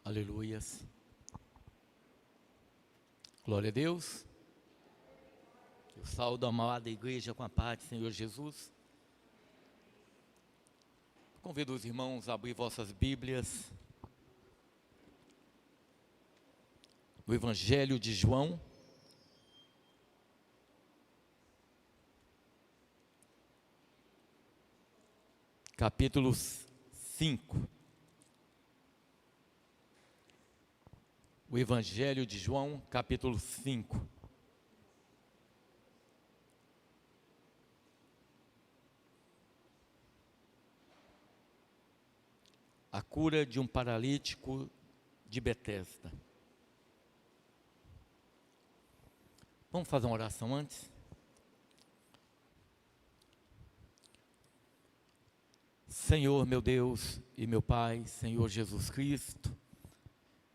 Aleluias. Glória a Deus. Eu saúdo a amada igreja com a paz do Senhor Jesus. Convido os irmãos a abrir vossas Bíblias no Evangelho de João, capítulo 5. O Evangelho de João, capítulo 5. A cura de um paralítico de Betesda. Vamos fazer uma oração antes? Senhor, meu Deus e meu Pai, Senhor Jesus Cristo,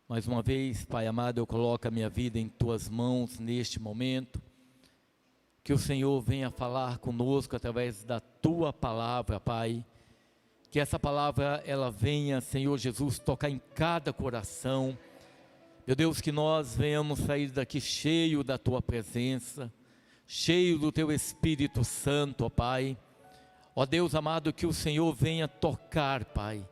mais uma vez, Pai amado, eu coloco a minha vida em Tuas mãos neste momento. Que o Senhor venha falar conosco através da Tua palavra, Pai. Que essa palavra, ela venha, Senhor Jesus, tocar em cada coração. Meu Deus, que nós venhamos sair daqui cheio da Tua presença, cheio do Teu Espírito Santo, ó Pai. Ó Deus amado, que o Senhor venha tocar, Pai.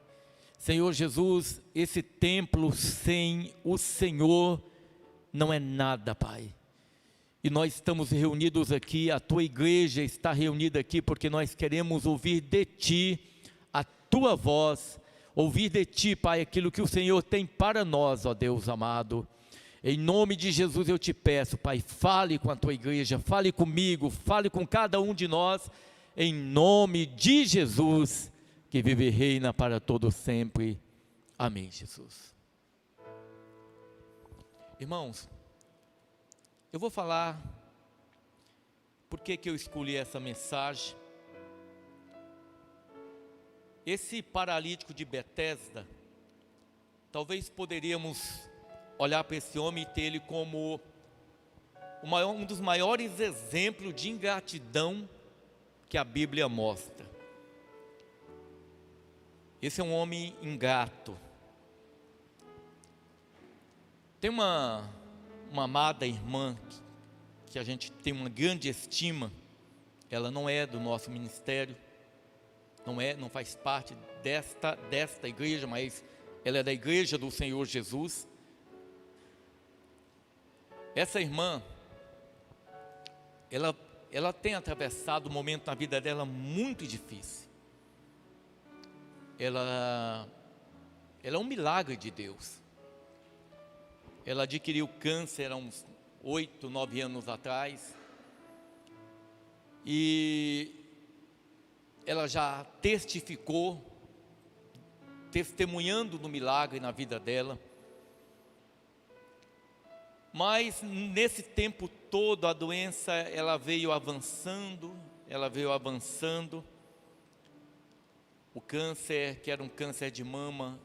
Senhor Jesus, esse templo sem o Senhor não é nada, Pai. E nós estamos reunidos aqui, a Tua igreja está reunida aqui porque nós queremos ouvir de Ti a Tua voz, ouvir de Ti, Pai, aquilo que o Senhor tem para nós, ó Deus amado. Em nome de Jesus eu te peço, Pai, fale com a Tua igreja, fale comigo, fale com cada um de nós, em nome de Jesus, que vive e reina para todo sempre. Amém, Jesus. Irmãos, eu vou falar por que eu escolhi essa mensagem. Esse paralítico de Betesda, talvez poderíamos olhar para esse homem e ter ele como um dos maiores exemplos de ingratidão que a Bíblia mostra. Esse é um homem ingrato. Tem uma amada irmã que a gente tem uma grande estima. Ela não é do nosso ministério, não faz parte desta igreja, mas ela é da igreja do Senhor Jesus. Essa irmã, ela tem atravessado um momento na vida dela muito difícil. Ela é um milagre de Deus. Ela adquiriu câncer há uns 8, 9 anos atrás. E ela já testificou, testemunhando no milagre na vida dela. Mas nesse tempo todo a doença, ela veio avançando. O câncer, que era um câncer de mama,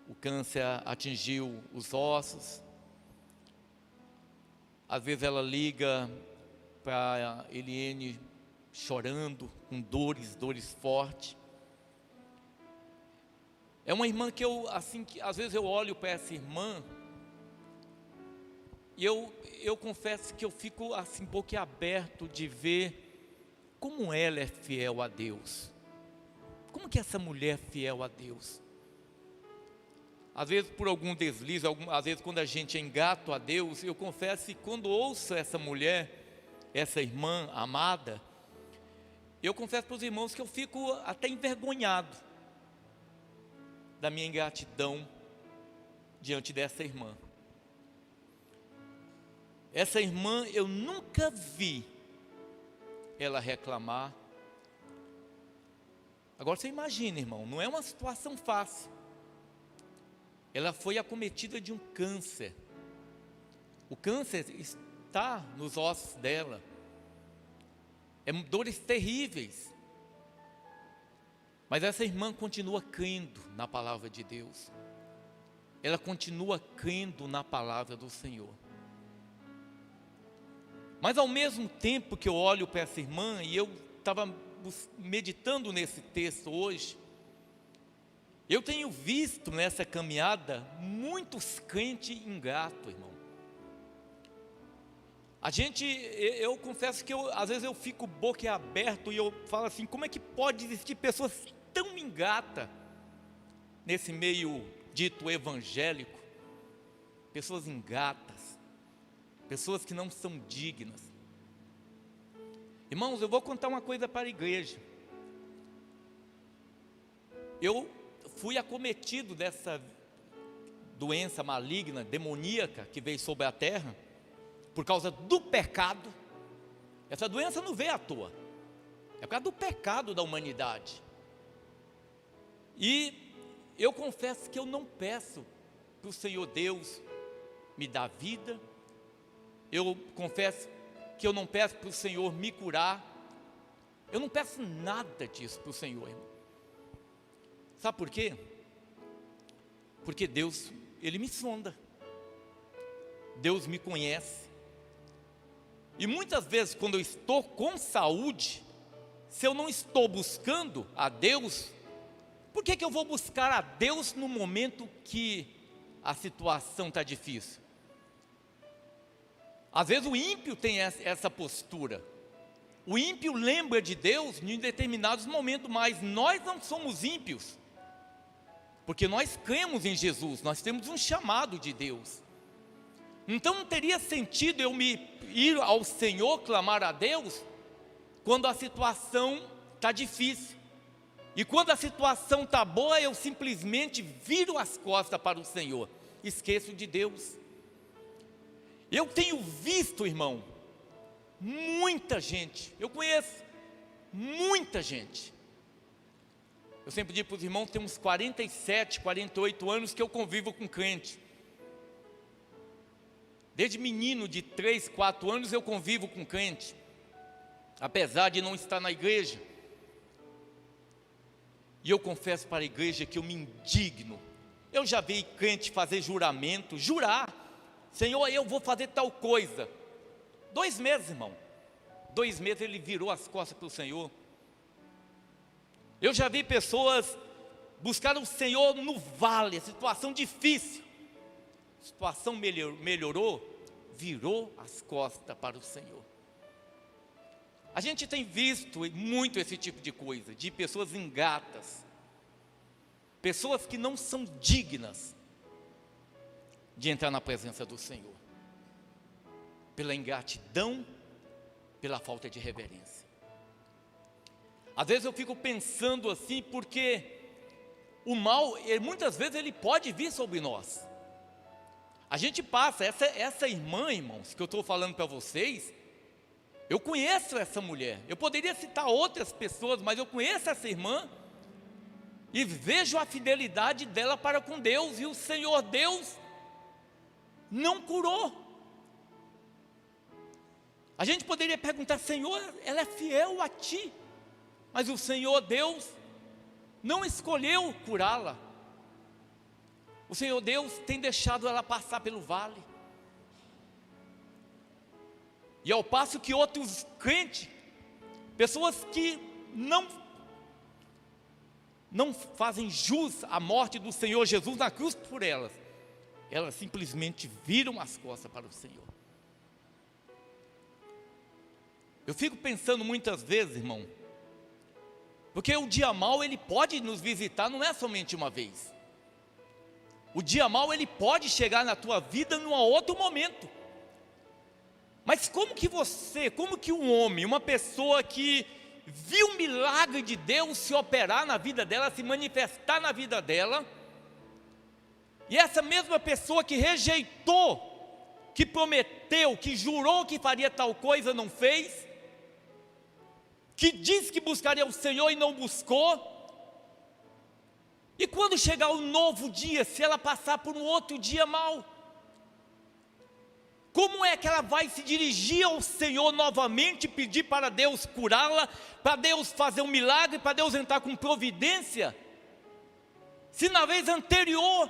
o câncer atingiu os ossos. Às vezes ela liga para Eliane chorando, com dores fortes. É uma irmã que às vezes eu olho para essa irmã e eu confesso que eu fico assim boquiaberto de ver como ela é fiel a Deus. Como que essa mulher é fiel a Deus? Às vezes por algum deslize, às vezes quando a gente é ingrato a Deus, eu confesso que quando ouço essa mulher, essa irmã amada, eu confesso para os irmãos que eu fico até envergonhado da minha ingratidão diante dessa irmã. Essa irmã eu nunca vi ela reclamar. Agora você imagina, irmão, não é uma situação fácil. Ela foi acometida de um câncer. O câncer está nos ossos dela. É dores terríveis. Mas essa irmã continua crendo na palavra de Deus. Ela continua crendo na palavra do Senhor. Mas ao mesmo tempo que eu olho para essa irmã, e eu estava meditando nesse texto hoje, Eu tenho visto nessa caminhada muitos crentes ingratos, irmão. Eu confesso que às vezes eu fico boquiaberto e eu falo assim, como é que pode existir pessoas tão ingratas nesse meio dito evangélico? Pessoas ingratas, pessoas que não são dignas. Irmãos, eu vou contar uma coisa para a igreja. Eu fui acometido dessa doença maligna, demoníaca, que veio sobre a terra, por causa do pecado. Essa doença não veio à toa, é por causa do pecado da humanidade. E eu confesso que eu não peço para o Senhor Deus me dar vida, eu confesso que eu não peço para o Senhor me curar, eu não peço nada disso para o Senhor, irmão. Sabe por quê? Porque Deus, Ele me sonda, Deus me conhece, e muitas vezes quando eu estou com saúde, se eu não estou buscando a Deus, por que eu vou buscar a Deus no momento que a situação está difícil? Às vezes o ímpio tem essa postura, o ímpio lembra de Deus em determinados momentos, mas nós não somos ímpios, porque nós cremos em Jesus, nós temos um chamado de Deus. Então não teria sentido eu ir ao Senhor, clamar a Deus, quando a situação está difícil. E quando a situação está boa, eu simplesmente viro as costas para o Senhor, esqueço de Deus. Eu tenho visto, irmão, muita gente, eu conheço muita gente. Eu sempre digo para os irmãos, tem uns 47, 48 anos que eu convivo com crente. Desde menino de 3, 4 anos eu convivo com crente, apesar de não estar na igreja. E eu confesso para a igreja que eu me indigno. Eu já vi crente fazer juramento, jurar, Senhor, eu vou fazer tal coisa. 2 meses, irmão, 2 meses ele virou as costas para o Senhor. Eu já vi pessoas buscar o Senhor no vale, situação difícil, a situação melhorou, virou as costas para o Senhor. A gente tem visto muito esse tipo de coisa, de pessoas ingratas, pessoas que não são dignas de entrar na presença do Senhor, pela ingratidão, pela falta de reverência. Às vezes eu fico pensando assim, porque o mal, muitas vezes ele pode vir sobre nós. A gente passa, essa irmã, irmãos, que eu estou falando para vocês, eu conheço essa mulher. Eu poderia citar outras pessoas, mas eu conheço essa irmã e vejo a fidelidade dela para com Deus, e o Senhor Deus não curou. A gente poderia perguntar, Senhor, ela é fiel a Ti, mas o Senhor Deus não escolheu curá-la. O Senhor Deus tem deixado ela passar pelo vale. E ao passo que outros crentes, pessoas que não fazem jus à morte do Senhor Jesus na cruz por elas simplesmente viram as costas para o Senhor. Eu fico pensando muitas vezes, irmão, porque o dia mau ele pode nos visitar, não é somente uma vez. O dia mau ele pode chegar na tua vida num outro momento. Mas como que um homem, uma pessoa que viu o milagre de Deus se operar na vida dela, se manifestar na vida dela, e essa mesma pessoa que rejeitou, que prometeu, que jurou que faria tal coisa, não fez, que disse que buscaria o Senhor e não buscou, e quando chegar um novo dia, se ela passar por um outro dia mau, como é que ela vai se dirigir ao Senhor novamente, pedir para Deus curá-la, para Deus fazer um milagre, para Deus entrar com providência, se na vez anterior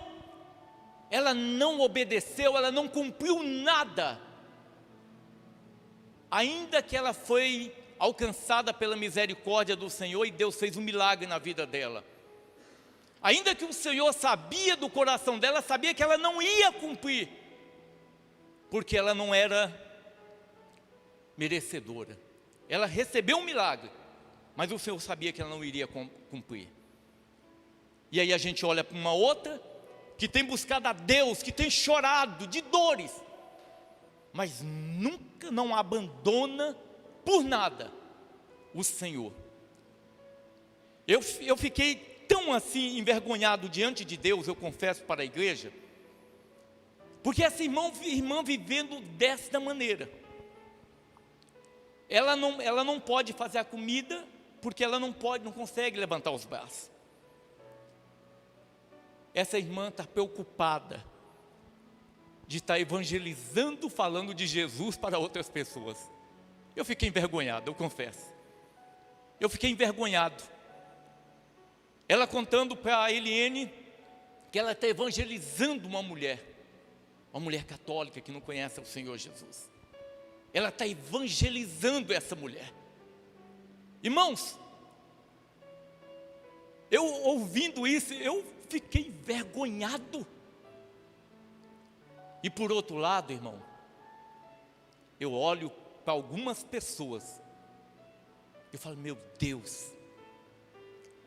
ela não obedeceu, ela não cumpriu nada, ainda que ela foi alcançada pela misericórdia do Senhor e Deus fez um milagre na vida dela. ainda que o Senhor sabia do coração dela, sabia que ela não ia cumprir, porque ela não era merecedora. Ela recebeu um milagre, mas o Senhor sabia que ela não iria cumprir. E aí a gente olha para uma outra, que tem buscado a Deus, que tem chorado de dores, mas nunca não abandona por nada o Senhor. Eu fiquei tão assim envergonhado diante de Deus, eu confesso para a igreja, porque essa irmã vivendo desta maneira, ela não pode fazer a comida, porque ela não consegue levantar os braços. Essa irmã está preocupada de estar evangelizando, falando de Jesus para outras pessoas. Eu fiquei envergonhado, eu confesso. Eu fiquei envergonhado. Ela contando para a Eliane que ela está evangelizando uma mulher católica que não conhece o Senhor Jesus. Ela está evangelizando essa mulher. Irmãos, eu ouvindo isso, eu fiquei envergonhado. E por outro lado, irmão, eu olho para algumas pessoas, eu falo, meu Deus,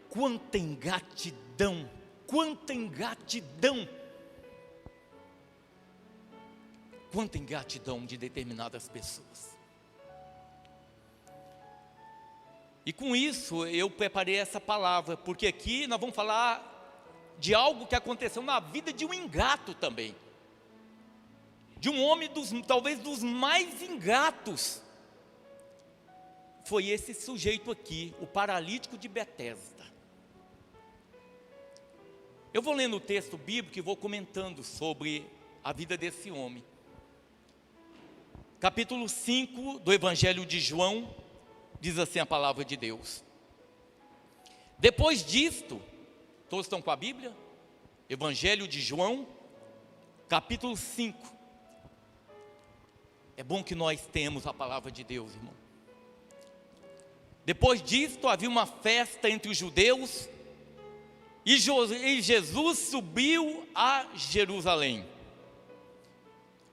quanta ingratidão, quanta ingratidão, quanta ingratidão de determinadas pessoas. E com isso eu preparei essa palavra, porque aqui nós vamos falar de algo que aconteceu na vida de um ingrato também, de um homem talvez dos mais ingratos. Foi esse sujeito aqui, o paralítico de Betesda. Eu vou lendo o texto bíblico e vou comentando sobre a vida desse homem. Capítulo 5 do Evangelho de João, diz assim a palavra de Deus. Depois disto, todos estão com a Bíblia? Evangelho de João, capítulo 5. É bom que nós tenhamos a palavra de Deus, irmão. Depois disto, havia uma festa entre os judeus, e Jesus subiu a Jerusalém.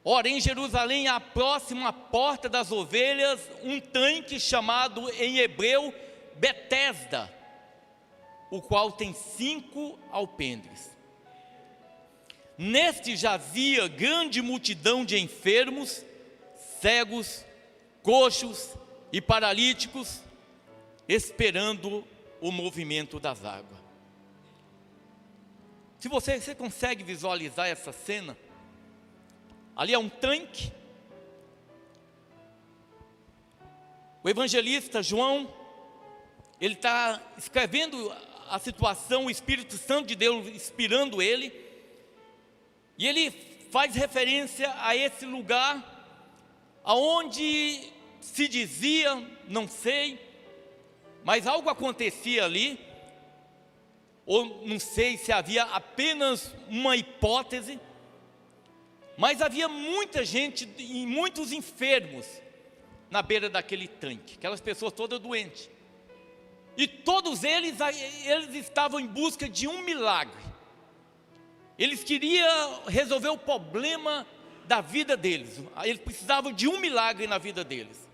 Ora, em Jerusalém, à próxima porta das ovelhas, um tanque chamado em hebreu Betesda, o qual tem 5 alpendres. Neste jazia grande multidão de enfermos, cegos, coxos e paralíticos, esperando o movimento das águas. Se você consegue visualizar essa cena, ali é um tanque. O evangelista João, ele está escrevendo a situação, o Espírito Santo de Deus inspirando ele, e ele faz referência a esse lugar, aonde se dizia, não sei, mas algo acontecia ali, ou não sei se havia apenas uma hipótese, mas havia muita gente e muitos enfermos na beira daquele tanque, aquelas pessoas todas doentes, e todos eles estavam em busca de um milagre. Eles queriam resolver o problema da vida deles, eles precisavam de um milagre na vida deles.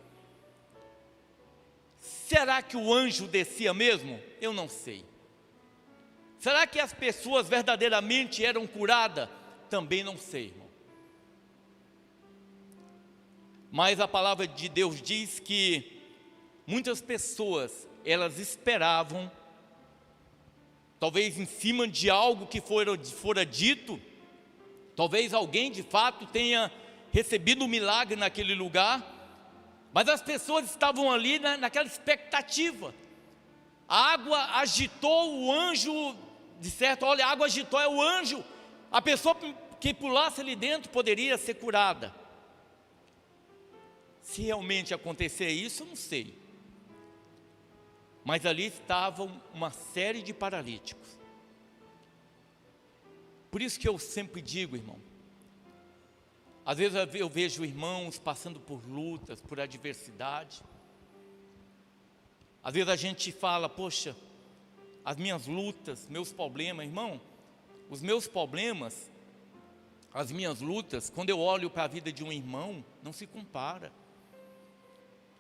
Será que o anjo descia mesmo? Eu não sei. Será que as pessoas verdadeiramente eram curadas? Também não sei, irmão. Mas a palavra de Deus diz que muitas pessoas, elas esperavam, talvez em cima de algo que fora dito, talvez alguém de fato tenha recebido um milagre naquele lugar, mas as pessoas estavam ali naquela expectativa. A água agitou, o anjo, de certo, olha, a água agitou, é o anjo, a pessoa que pulasse ali dentro poderia ser curada. Se realmente acontecer isso, eu não sei. Mas ali estavam uma série de paralíticos. Por isso que eu sempre digo, irmão, às vezes eu vejo irmãos passando por lutas, por adversidade. Às vezes a gente fala, poxa, as minhas lutas, meus problemas, irmão, os meus problemas, as minhas lutas, quando eu olho para a vida de um irmão, não se compara.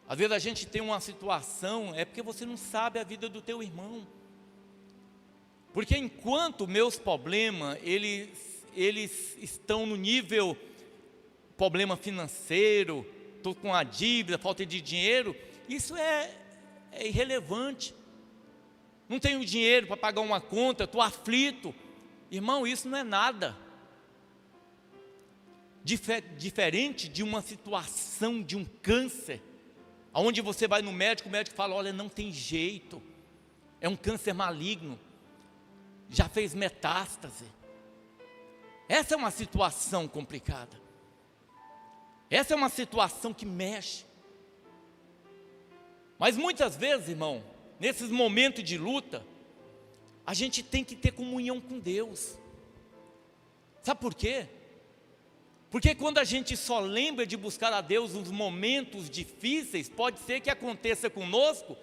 Às vezes a gente tem uma situação, é porque você não sabe a vida do teu irmão. Porque enquanto meus problemas, eles estão no nível problema financeiro, estou com a dívida, falta de dinheiro, isso é irrelevante. Não tenho dinheiro para pagar uma conta, estou aflito. Irmão, isso não é nada. Diferente de uma situação de um câncer, onde você vai no médico, o médico fala, olha, não tem jeito, é um câncer maligno, já fez metástase. Essa é uma situação complicada. Essa é uma situação que mexe. Mas muitas vezes, irmão, nesses momentos de luta, a gente tem que ter comunhão com Deus. Sabe por quê? Porque quando a gente só lembra de buscar a Deus nos momentos difíceis, pode ser que aconteça conosco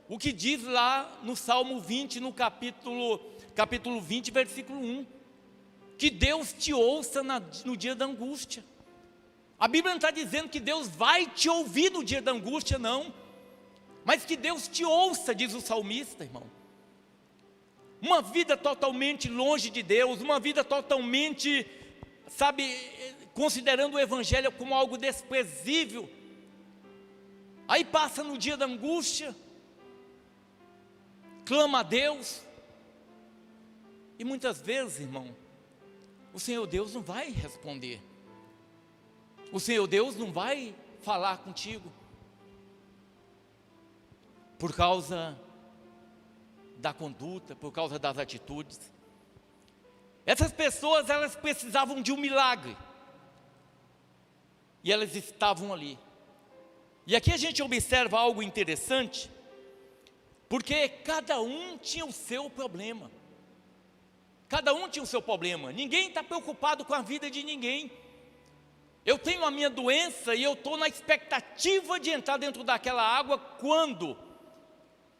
o que diz lá no Salmo 20, no capítulo 20, versículo 1, que Deus te ouça no dia da angústia. A Bíblia não está dizendo que Deus vai te ouvir no dia da angústia, não, mas que Deus te ouça, diz o salmista, irmão. Uma vida totalmente longe de Deus, uma vida totalmente, considerando o Evangelho como algo desprezível, aí passa no dia da angústia, clama a Deus, e muitas vezes, irmão, o Senhor Deus não vai responder, o Senhor Deus não vai falar contigo, por causa da conduta, por causa das atitudes. Essas pessoas, elas precisavam de um milagre, e elas estavam ali. E aqui a gente observa algo interessante, porque cada um tinha o seu problema. Cada um tinha o seu problema. Ninguém está preocupado com a vida de ninguém. Eu tenho a minha doença e eu estou na expectativa de entrar dentro daquela água quando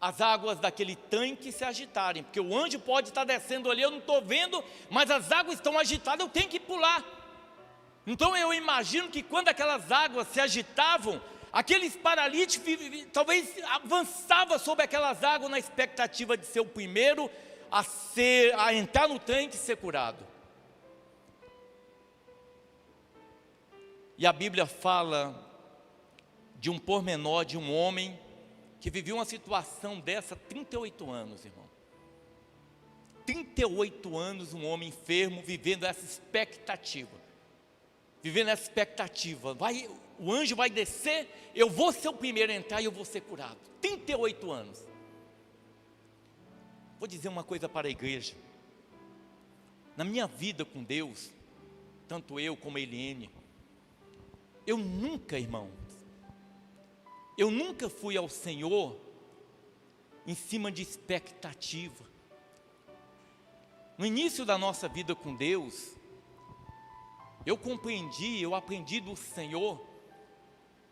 as águas daquele tanque se agitarem, porque o anjo pode estar descendo ali, eu não estou vendo, mas as águas estão agitadas, eu tenho que pular. Então eu imagino que quando aquelas águas se agitavam, aqueles paralíticos talvez avançavam sobre aquelas águas na expectativa de ser o primeiro a entrar no tanque e ser curado. E a Bíblia fala de um pormenor de um homem que viveu uma situação dessa há 38 anos, irmão. 38 anos, um homem enfermo, vivendo essa expectativa. Vivendo essa expectativa. O anjo vai descer, eu vou ser o primeiro a entrar e eu vou ser curado. 38 anos. Vou dizer uma coisa para a igreja. Na minha vida com Deus, tanto eu como a Eliane, eu nunca, irmão, eu nunca fui ao Senhor em cima de expectativa. No início da nossa vida com Deus, eu aprendi do Senhor,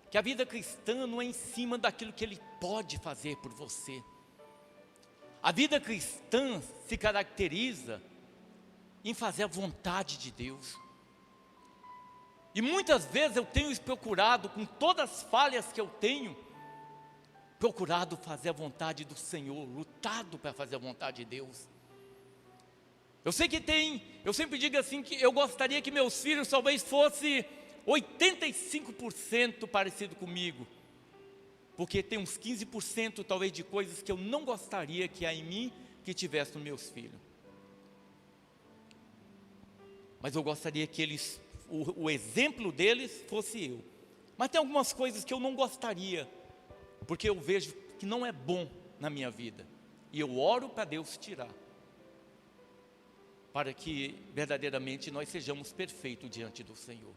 que a vida cristã não é em cima daquilo que Ele pode fazer por você. A vida cristã se caracteriza em fazer a vontade de Deus. E muitas vezes eu tenho procurado, com todas as falhas que eu tenho, procurado fazer a vontade do Senhor, lutado para fazer a vontade de Deus. Eu sei que eu sempre digo assim, que eu gostaria que meus filhos talvez fossem 85% parecido comigo, porque tem uns 15% talvez de coisas que eu não gostaria que há em mim, que tivesse nos meus filhos. Mas eu gostaria que o exemplo deles fosse eu. Mas tem algumas coisas que eu não gostaria, porque eu vejo que não é bom na minha vida, e eu oro para Deus tirar, para que verdadeiramente nós sejamos perfeitos diante do Senhor.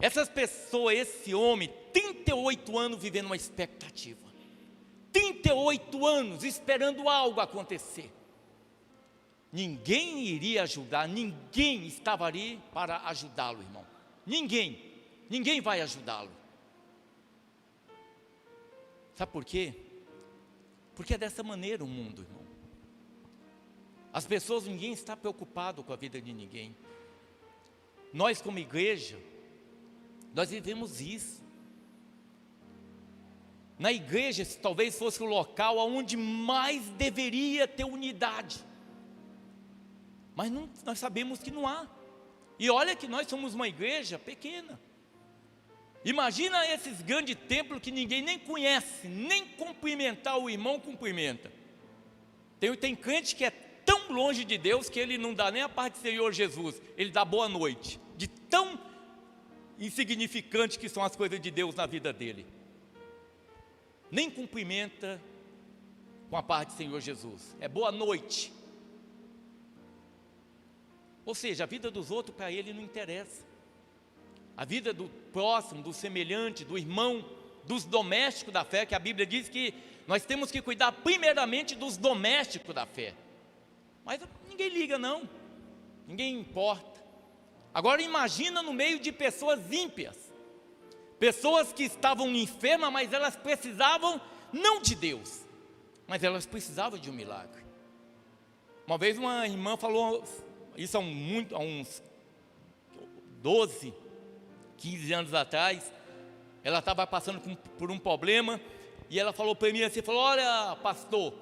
Essas pessoas, esse homem, 38 anos vivendo uma expectativa, 38 anos esperando algo acontecer. Ninguém iria ajudar, ninguém estava ali para ajudá-lo, irmão. Ninguém vai ajudá-lo. Sabe por quê? Porque é dessa maneira o mundo, irmão. As pessoas, ninguém está preocupado com a vida de ninguém. Nós como igreja, nós vivemos isso. Na igreja, esse talvez fosse o local onde mais deveria ter unidade. Mas nós sabemos que não há. E olha que nós somos uma igreja pequena. Imagina esses grandes templos que ninguém nem conhece, nem cumprimentar o irmão cumprimenta. Tem crente que é tão longe de Deus que ele não dá nem a paz do Senhor Jesus, ele dá boa noite, de tão insignificante que são as coisas de Deus na vida dele. Nem cumprimenta com a paz do Senhor Jesus, é boa noite. Ou seja, a vida dos outros para ele não interessa. A vida do próximo, do semelhante, do irmão, dos domésticos da fé, que a Bíblia diz que nós temos que cuidar primeiramente dos domésticos da fé. Mas ninguém liga não, ninguém importa. Agora imagina no meio de pessoas ímpias, pessoas que estavam enfermas, mas elas precisavam não de Deus, mas elas precisavam de um milagre. Uma vez uma irmã falou, isso há uns 12, 15 anos atrás, ela estava passando por um problema, e ela falou para mim assim, olha pastor,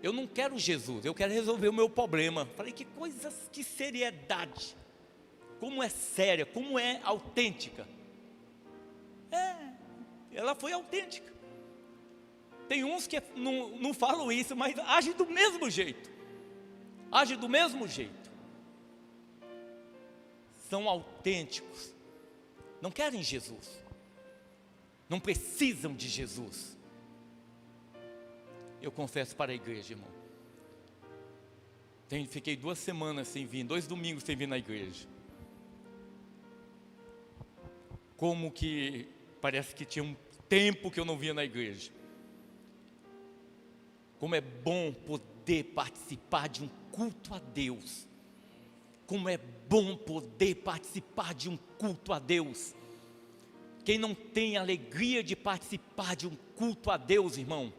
eu não quero Jesus, eu quero resolver o meu problema. Falei, que coisas, que seriedade, como é séria, como é autêntica. Ela foi autêntica. Tem uns que não falam isso, mas agem do mesmo jeito. Agem do mesmo jeito. São autênticos. Não querem Jesus. Não precisam de Jesus. Eu confesso para a igreja, irmão. Fiquei 2 semanas sem vir, 2 domingos sem vir na igreja. Como que parece que tinha um tempo que eu não vinha na igreja. Como é bom poder participar de um culto a Deus. Como é bom poder participar de um culto a Deus. Quem não tem alegria de participar de um culto a Deus, irmão,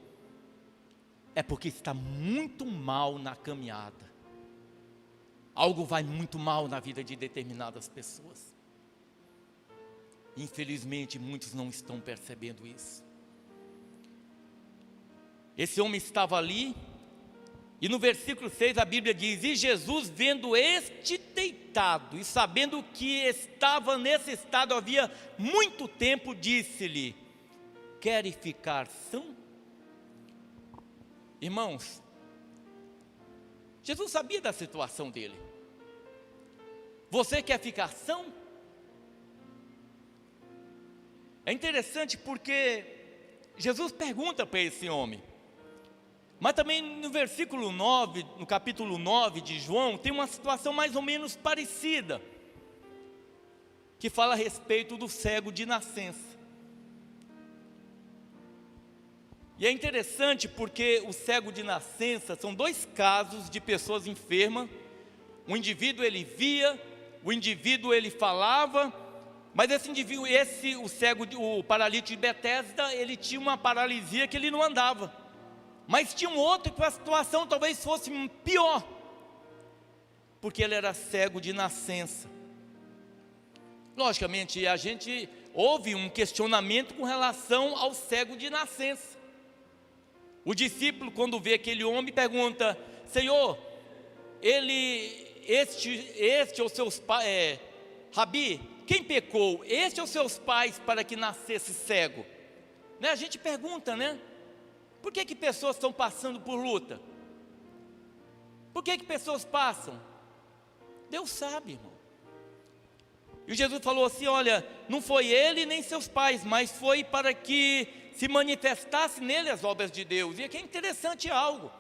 é porque está muito mal na caminhada. Algo vai muito mal na vida de determinadas pessoas. Infelizmente, muitos não estão percebendo isso. Esse homem estava ali, e no versículo 6 a Bíblia diz, e Jesus vendo este deitado, e sabendo que estava nesse estado havia muito tempo, disse-lhe, queres ficar são? Irmãos, Jesus sabia da situação dele. Você quer ficar são? É interessante porque Jesus pergunta para esse homem. Mas também no versículo 9, no capítulo 9 de João, tem uma situação mais ou menos parecida, que fala a respeito do cego de nascença. E é interessante porque o cego de nascença são 2 casos de pessoas enfermas. O indivíduo ele via, o indivíduo ele falava, mas esse indivíduo, o cego, o paralítico de Betesda, ele tinha uma paralisia que ele não andava. Mas tinha um outro que a situação talvez fosse pior, porque ele era cego de nascença. Logicamente, a gente houve um questionamento com relação ao cego de nascença. O discípulo, quando vê aquele homem, pergunta, Senhor, este ou seus pais, Rabi, quem pecou, este ou seus pais para que nascesse cego? Né? A gente pergunta, né? Por que pessoas estão passando por luta? Por que pessoas passam? Deus sabe, irmão. E Jesus falou assim, olha, não foi ele nem seus pais, mas foi para que se manifestasse nele as obras de Deus. E aqui é interessante algo,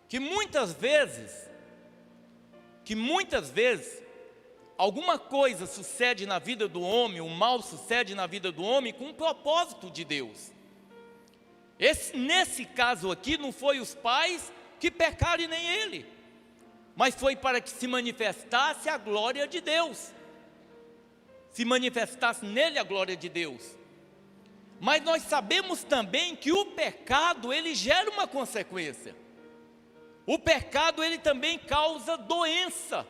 que muitas vezes, alguma coisa sucede na vida do homem, o mal sucede na vida do homem com um propósito de Deus. Nesse caso aqui, não foi os pais que pecaram e nem ele, mas foi para que se manifestasse a glória de Deus, se manifestasse nele a glória de Deus. Mas nós sabemos também que o pecado, ele gera uma consequência. O pecado, ele também causa doença.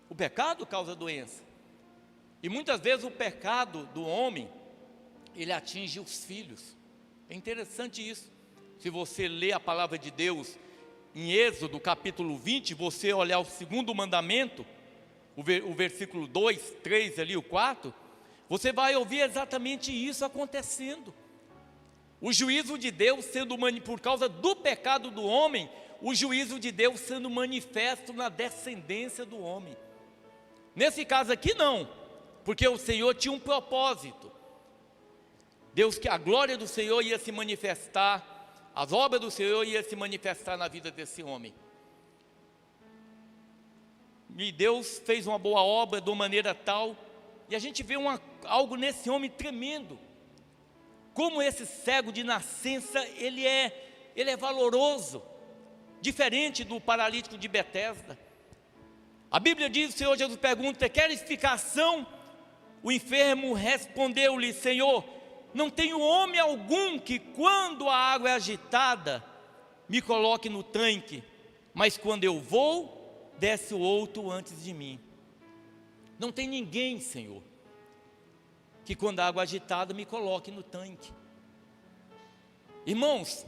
O pecado causa doença. E muitas vezes o pecado do homem, ele atinge os filhos. É interessante isso. Se você ler a palavra de Deus em Êxodo capítulo 20, você olhar o segundo mandamento, o versículo 2, 3 ali, o 4, você vai ouvir exatamente isso acontecendo. O juízo de Deus sendo por causa do pecado do homem, o juízo de Deus sendo manifesto na descendência do homem. Nesse caso aqui não, porque o Senhor tinha um propósito. Deus, que a glória do Senhor ia se manifestar, as obras do Senhor iam se manifestar na vida desse homem. E Deus fez uma boa obra de uma maneira tal, e a gente vê algo nesse homem tremendo. Como esse cego de nascença, ele é valoroso, diferente do paralítico de Betesda. A Bíblia diz, o Senhor Jesus pergunta: queres ficar são? O enfermo respondeu-lhe: Senhor, não tenho homem algum que, quando a água é agitada, me coloque no tanque, mas quando eu vou, desce o outro antes de mim. Não tem ninguém, Senhor, que quando a água é agitada me coloque no tanque. Irmãos,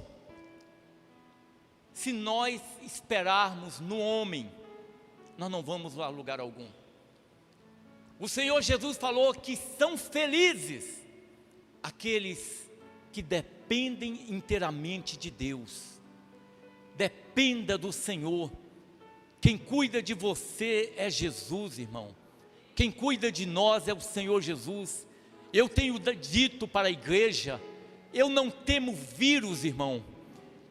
se nós esperarmos no homem, nós não vamos a lugar algum. O Senhor Jesus falou que são felizes aqueles que dependem inteiramente de Deus. Dependa do Senhor. Quem cuida de você é Jesus, irmão. Quem cuida de nós é o Senhor Jesus. Eu tenho dito para a igreja, eu não temo vírus, irmão.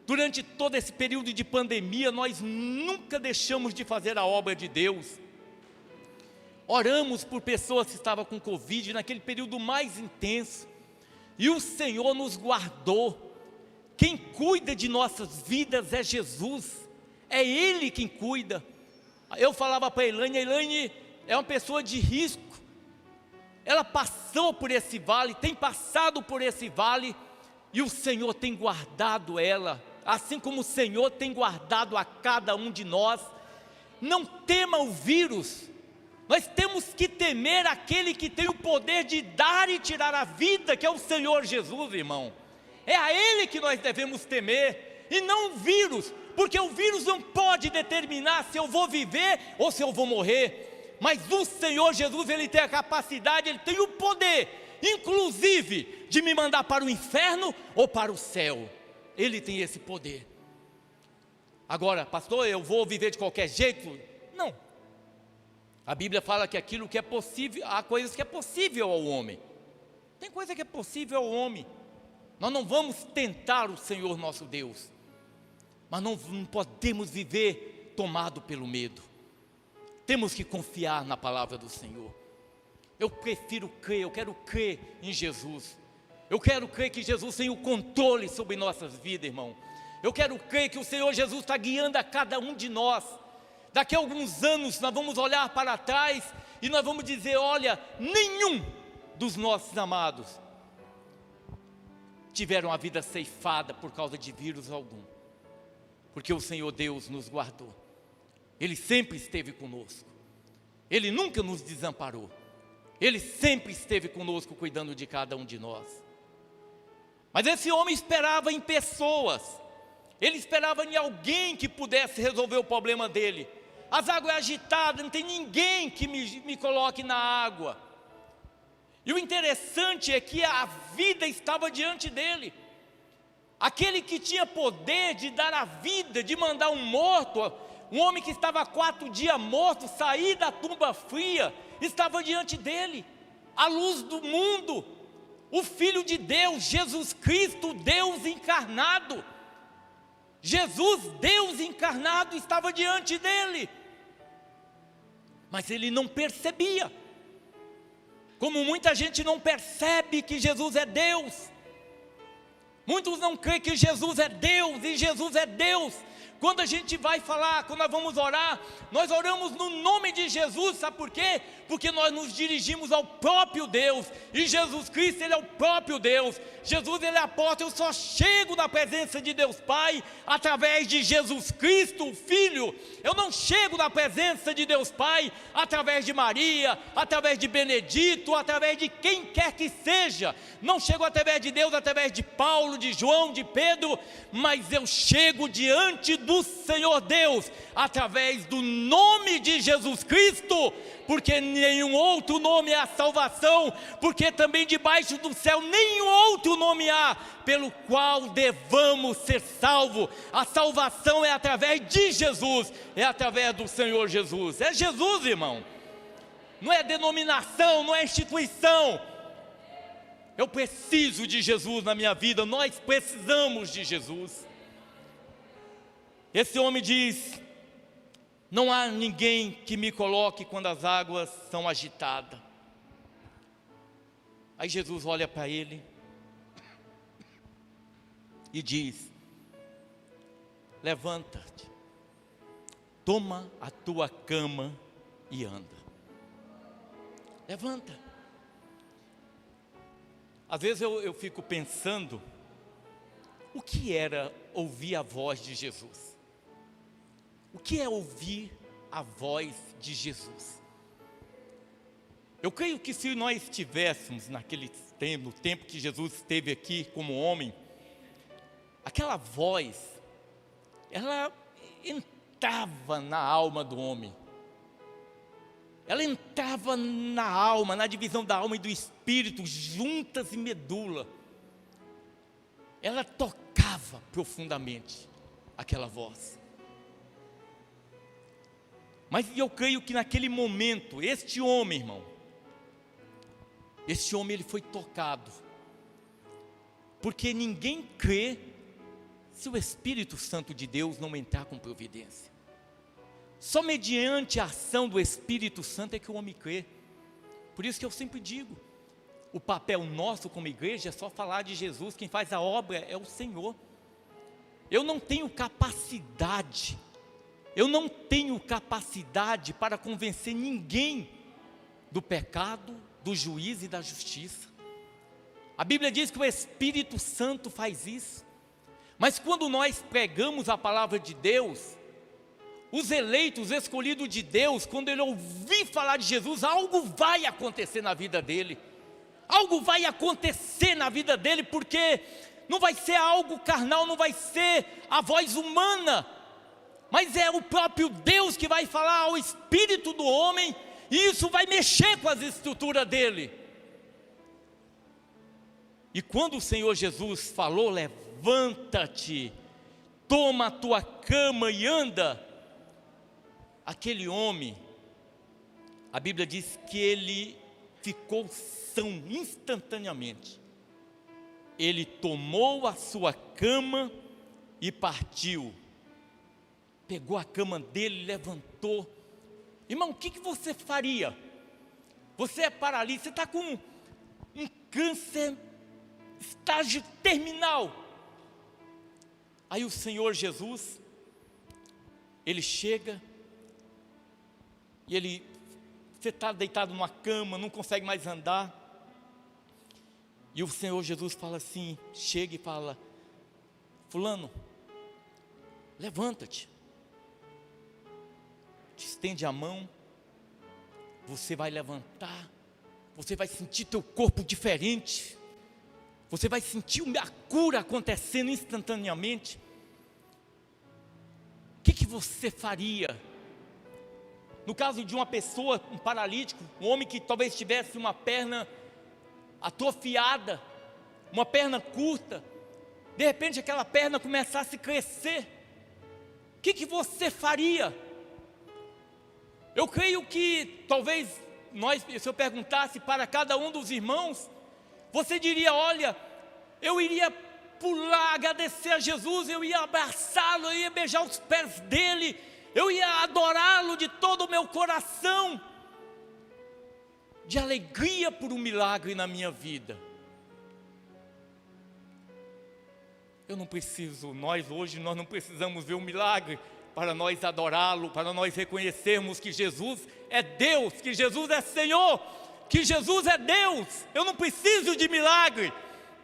Durante todo esse período de pandemia, nós nunca deixamos de fazer a obra de Deus. Oramos por pessoas que estavam com Covid naquele período mais intenso, e o Senhor nos guardou. Quem cuida de nossas vidas é Jesus, é Ele quem cuida. Eu falava para a Elaine é uma pessoa de risco, ela passou por esse vale, tem passado por esse vale, e o Senhor tem guardado ela, assim como o Senhor tem guardado a cada um de nós. Não tema o vírus, nós temos que temer aquele que tem o poder de dar e tirar a vida, que é o Senhor Jesus, irmão. É a Ele que nós devemos temer, e não o vírus, porque o vírus não pode determinar se eu vou viver ou se eu vou morrer. Mas o Senhor Jesus, Ele tem a capacidade, Ele tem o poder, inclusive, de me mandar para o inferno ou para o céu. Ele tem esse poder. Agora, pastor, eu vou viver de qualquer jeito? Não. A Bíblia fala que aquilo que é possível, há coisas que é possível ao homem. Tem coisa que é possível ao homem. Nós não vamos tentar o Senhor nosso Deus, mas não podemos viver tomado pelo medo. Temos que confiar na palavra do Senhor. Eu prefiro crer, eu quero crer em Jesus. Eu quero crer que Jesus tem o controle sobre nossas vidas, irmão. Eu quero crer que o Senhor Jesus está guiando a cada um de nós. Daqui a alguns anos nós vamos olhar para trás e nós vamos dizer: olha, nenhum dos nossos amados tiveram a vida ceifada por causa de vírus algum, porque o Senhor Deus nos guardou. Ele sempre esteve conosco, Ele nunca nos desamparou, Ele sempre esteve conosco, cuidando de cada um de nós. Mas esse homem esperava em pessoas, ele esperava em alguém que pudesse resolver o problema dele. As águas agitadas, não tem ninguém que me coloque na água. E o interessante é que a vida estava diante dele. Aquele que tinha poder de dar a vida, de mandar um morto, um homem que estava há 4 dias morto, sair da tumba fria, estava diante dele. A luz do mundo, o Filho de Deus, Jesus Cristo, Deus encarnado. Jesus, Deus encarnado, estava diante dele. Mas ele não percebia. Como muita gente não percebe que Jesus é Deus. Muitos não creem que Jesus é Deus, e Jesus é Deus. Quando a gente vai falar, quando nós vamos orar, nós oramos no nome de Jesus, sabe por quê? Porque nós nos dirigimos ao próprio Deus, e Jesus Cristo, Ele é o próprio Deus. Jesus, Ele é a porta. Eu só chego na presença de Deus Pai através de Jesus Cristo, o Filho. Eu não chego na presença de Deus Pai através de Maria, através de Benedito, através de quem quer que seja. Não chego através de Deus, através de Paulo, de João, de Pedro, mas eu chego diante do Senhor Deus, através do nome de Jesus Cristo, porque nenhum outro nome é a salvação, porque também debaixo do céu nenhum outro nome há, pelo qual devamos ser salvos. A salvação é através de Jesus, é através do Senhor Jesus. É Jesus, irmão, não é denominação, não é instituição. Eu preciso de Jesus na minha vida, nós precisamos de Jesus. Esse homem diz: não há ninguém que me coloque quando as águas são agitadas. Aí Jesus olha para ele e diz: levanta-te, toma a tua cama e anda. Levanta. Às vezes eu fico pensando, o que era ouvir a voz de Jesus? O que é ouvir a voz de Jesus? Eu creio que se nós estivéssemos naquele tempo, no tempo que Jesus esteve aqui como homem, aquela voz, ela entrava na alma do homem. Ela entrava na alma, na divisão da alma e do espírito, juntas e medula. Ela tocava profundamente aquela voz. Mas eu creio que naquele momento, este homem, irmão, ele foi tocado, porque ninguém crê se o Espírito Santo de Deus não entrar com providência. Só mediante a ação do Espírito Santo é que o homem crê. Por isso que eu sempre digo, o papel nosso como igreja é só falar de Jesus, quem faz a obra é o Senhor. Eu não tenho capacidade para convencer ninguém do pecado, do juízo e da justiça. A Bíblia diz que o Espírito Santo faz isso. Mas quando nós pregamos a palavra de Deus, os eleitos, os escolhidos de Deus, quando ele ouvir falar de Jesus, algo vai acontecer na vida dele. Algo vai acontecer na vida dele, porque não vai ser algo carnal, não vai ser a voz humana, mas é o próprio Deus que vai falar ao espírito do homem, e isso vai mexer com as estruturas dele. E quando o Senhor Jesus falou: levanta-te, toma a tua cama e anda, aquele homem, a Bíblia diz que ele ficou são instantaneamente. Ele tomou a sua cama e partiu. Pegou a cama dele, levantou. Irmão, o que você faria? Você é paralítico, você está com um câncer, estágio terminal. Aí o Senhor Jesus, Ele chega, e você está deitado numa cama, não consegue mais andar, e o Senhor Jesus fala assim, chega e fala: fulano, levanta-te, te estende a mão, você vai levantar, você vai sentir teu corpo diferente, você vai sentir a cura acontecendo instantaneamente. O que você faria? No caso de uma pessoa, um paralítico, um homem que talvez tivesse uma perna atrofiada, uma perna curta, de repente aquela perna começasse a crescer, o que você faria? Eu creio que talvez se eu perguntasse para cada um dos irmãos, você diria: olha, eu iria pular, agradecer a Jesus, eu ia abraçá-lo, eu ia beijar os pés dele, eu ia adorá-lo de todo o meu coração, de alegria por um milagre na minha vida. Eu não preciso, nós não precisamos ver um milagre para nós adorá-lo, para nós reconhecermos que Jesus é Deus, que Jesus é Senhor, que Jesus é Deus. Eu não preciso de milagre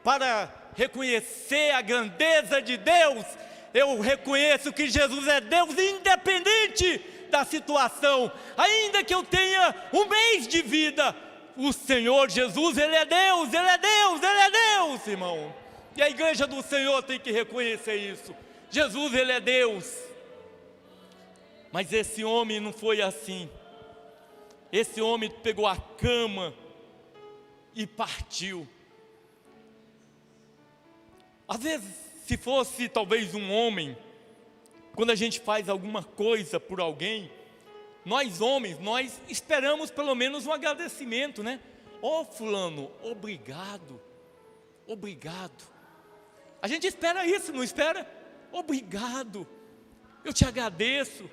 para reconhecer a grandeza de Deus. Eu reconheço que Jesus é Deus, independente da situação, ainda que eu tenha um mês de vida, o Senhor Jesus, Ele é Deus, Ele é Deus, Ele é Deus, irmão. E a igreja do Senhor tem que reconhecer isso. Jesus, Ele é Deus. Mas esse homem não foi assim. Esse homem pegou a cama e partiu. Às vezes, se fosse talvez um homem, quando a gente faz alguma coisa por alguém, nós homens, nós esperamos pelo menos um agradecimento, né? Ó, fulano, obrigado, obrigado. A gente espera isso, não espera? Obrigado, eu te agradeço.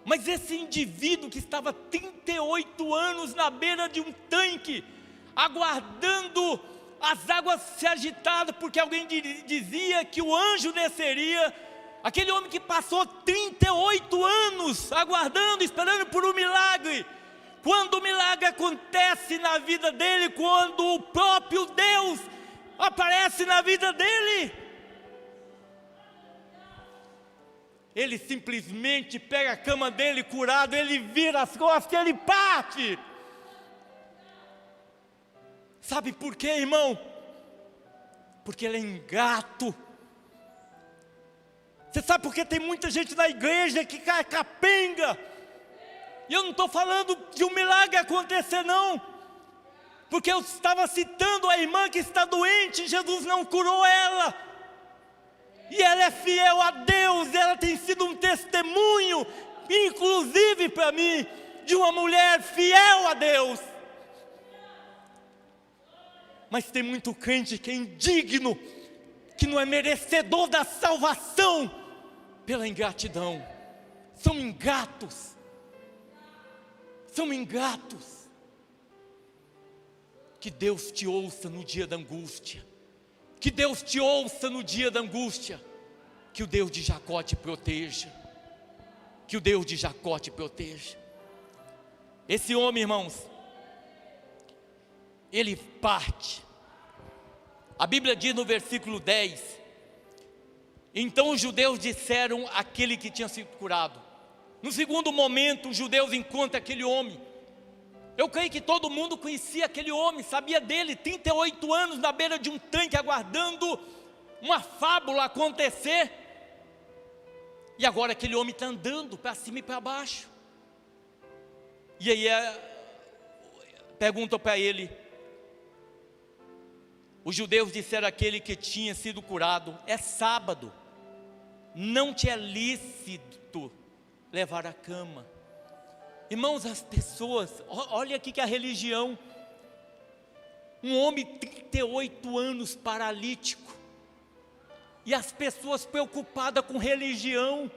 Mas esse indivíduo que estava 38 anos na beira de um tanque, aguardando as águas se agitadas, porque alguém dizia que o anjo desceria, aquele homem que passou 38 anos aguardando, esperando por um milagre, quando o milagre acontece na vida dele, quando o próprio Deus aparece na vida dele, ele simplesmente pega a cama dele curado, ele vira as costas, ele parte. Sabe por quê, irmão? Porque ele é ingrato. Você sabe por que tem muita gente na igreja que cai capenga? E eu não estou falando de um milagre acontecer, não. Porque eu estava citando a irmã que está doente, Jesus não curou ela. E ela é fiel a Deus, ela tem sido um testemunho, inclusive para mim, de uma mulher fiel a Deus. Mas tem muito crente que é indigno, que não é merecedor da salvação, pela ingratidão. São ingratos. São ingratos. Que Deus te ouça no dia da angústia. Que Deus te ouça no dia da angústia. Que o Deus de Jacó te proteja. Que o Deus de Jacó te proteja. Esse homem, irmãos, ele parte. A Bíblia diz no versículo 10: então os judeus disseram àquele que tinha sido curado. No segundo momento, os judeus encontram aquele homem. Eu creio que todo mundo conhecia aquele homem, sabia dele, 38 anos na beira de um tanque, aguardando uma fábula acontecer. E agora aquele homem está andando para cima e para baixo. E aí perguntam para ele, os judeus disseram àquele que tinha sido curado: é sábado, não te é lícito levar a cama. Irmãos, as pessoas, olha aqui que a religião, um homem 38 anos paralítico, e as pessoas preocupadas com religião,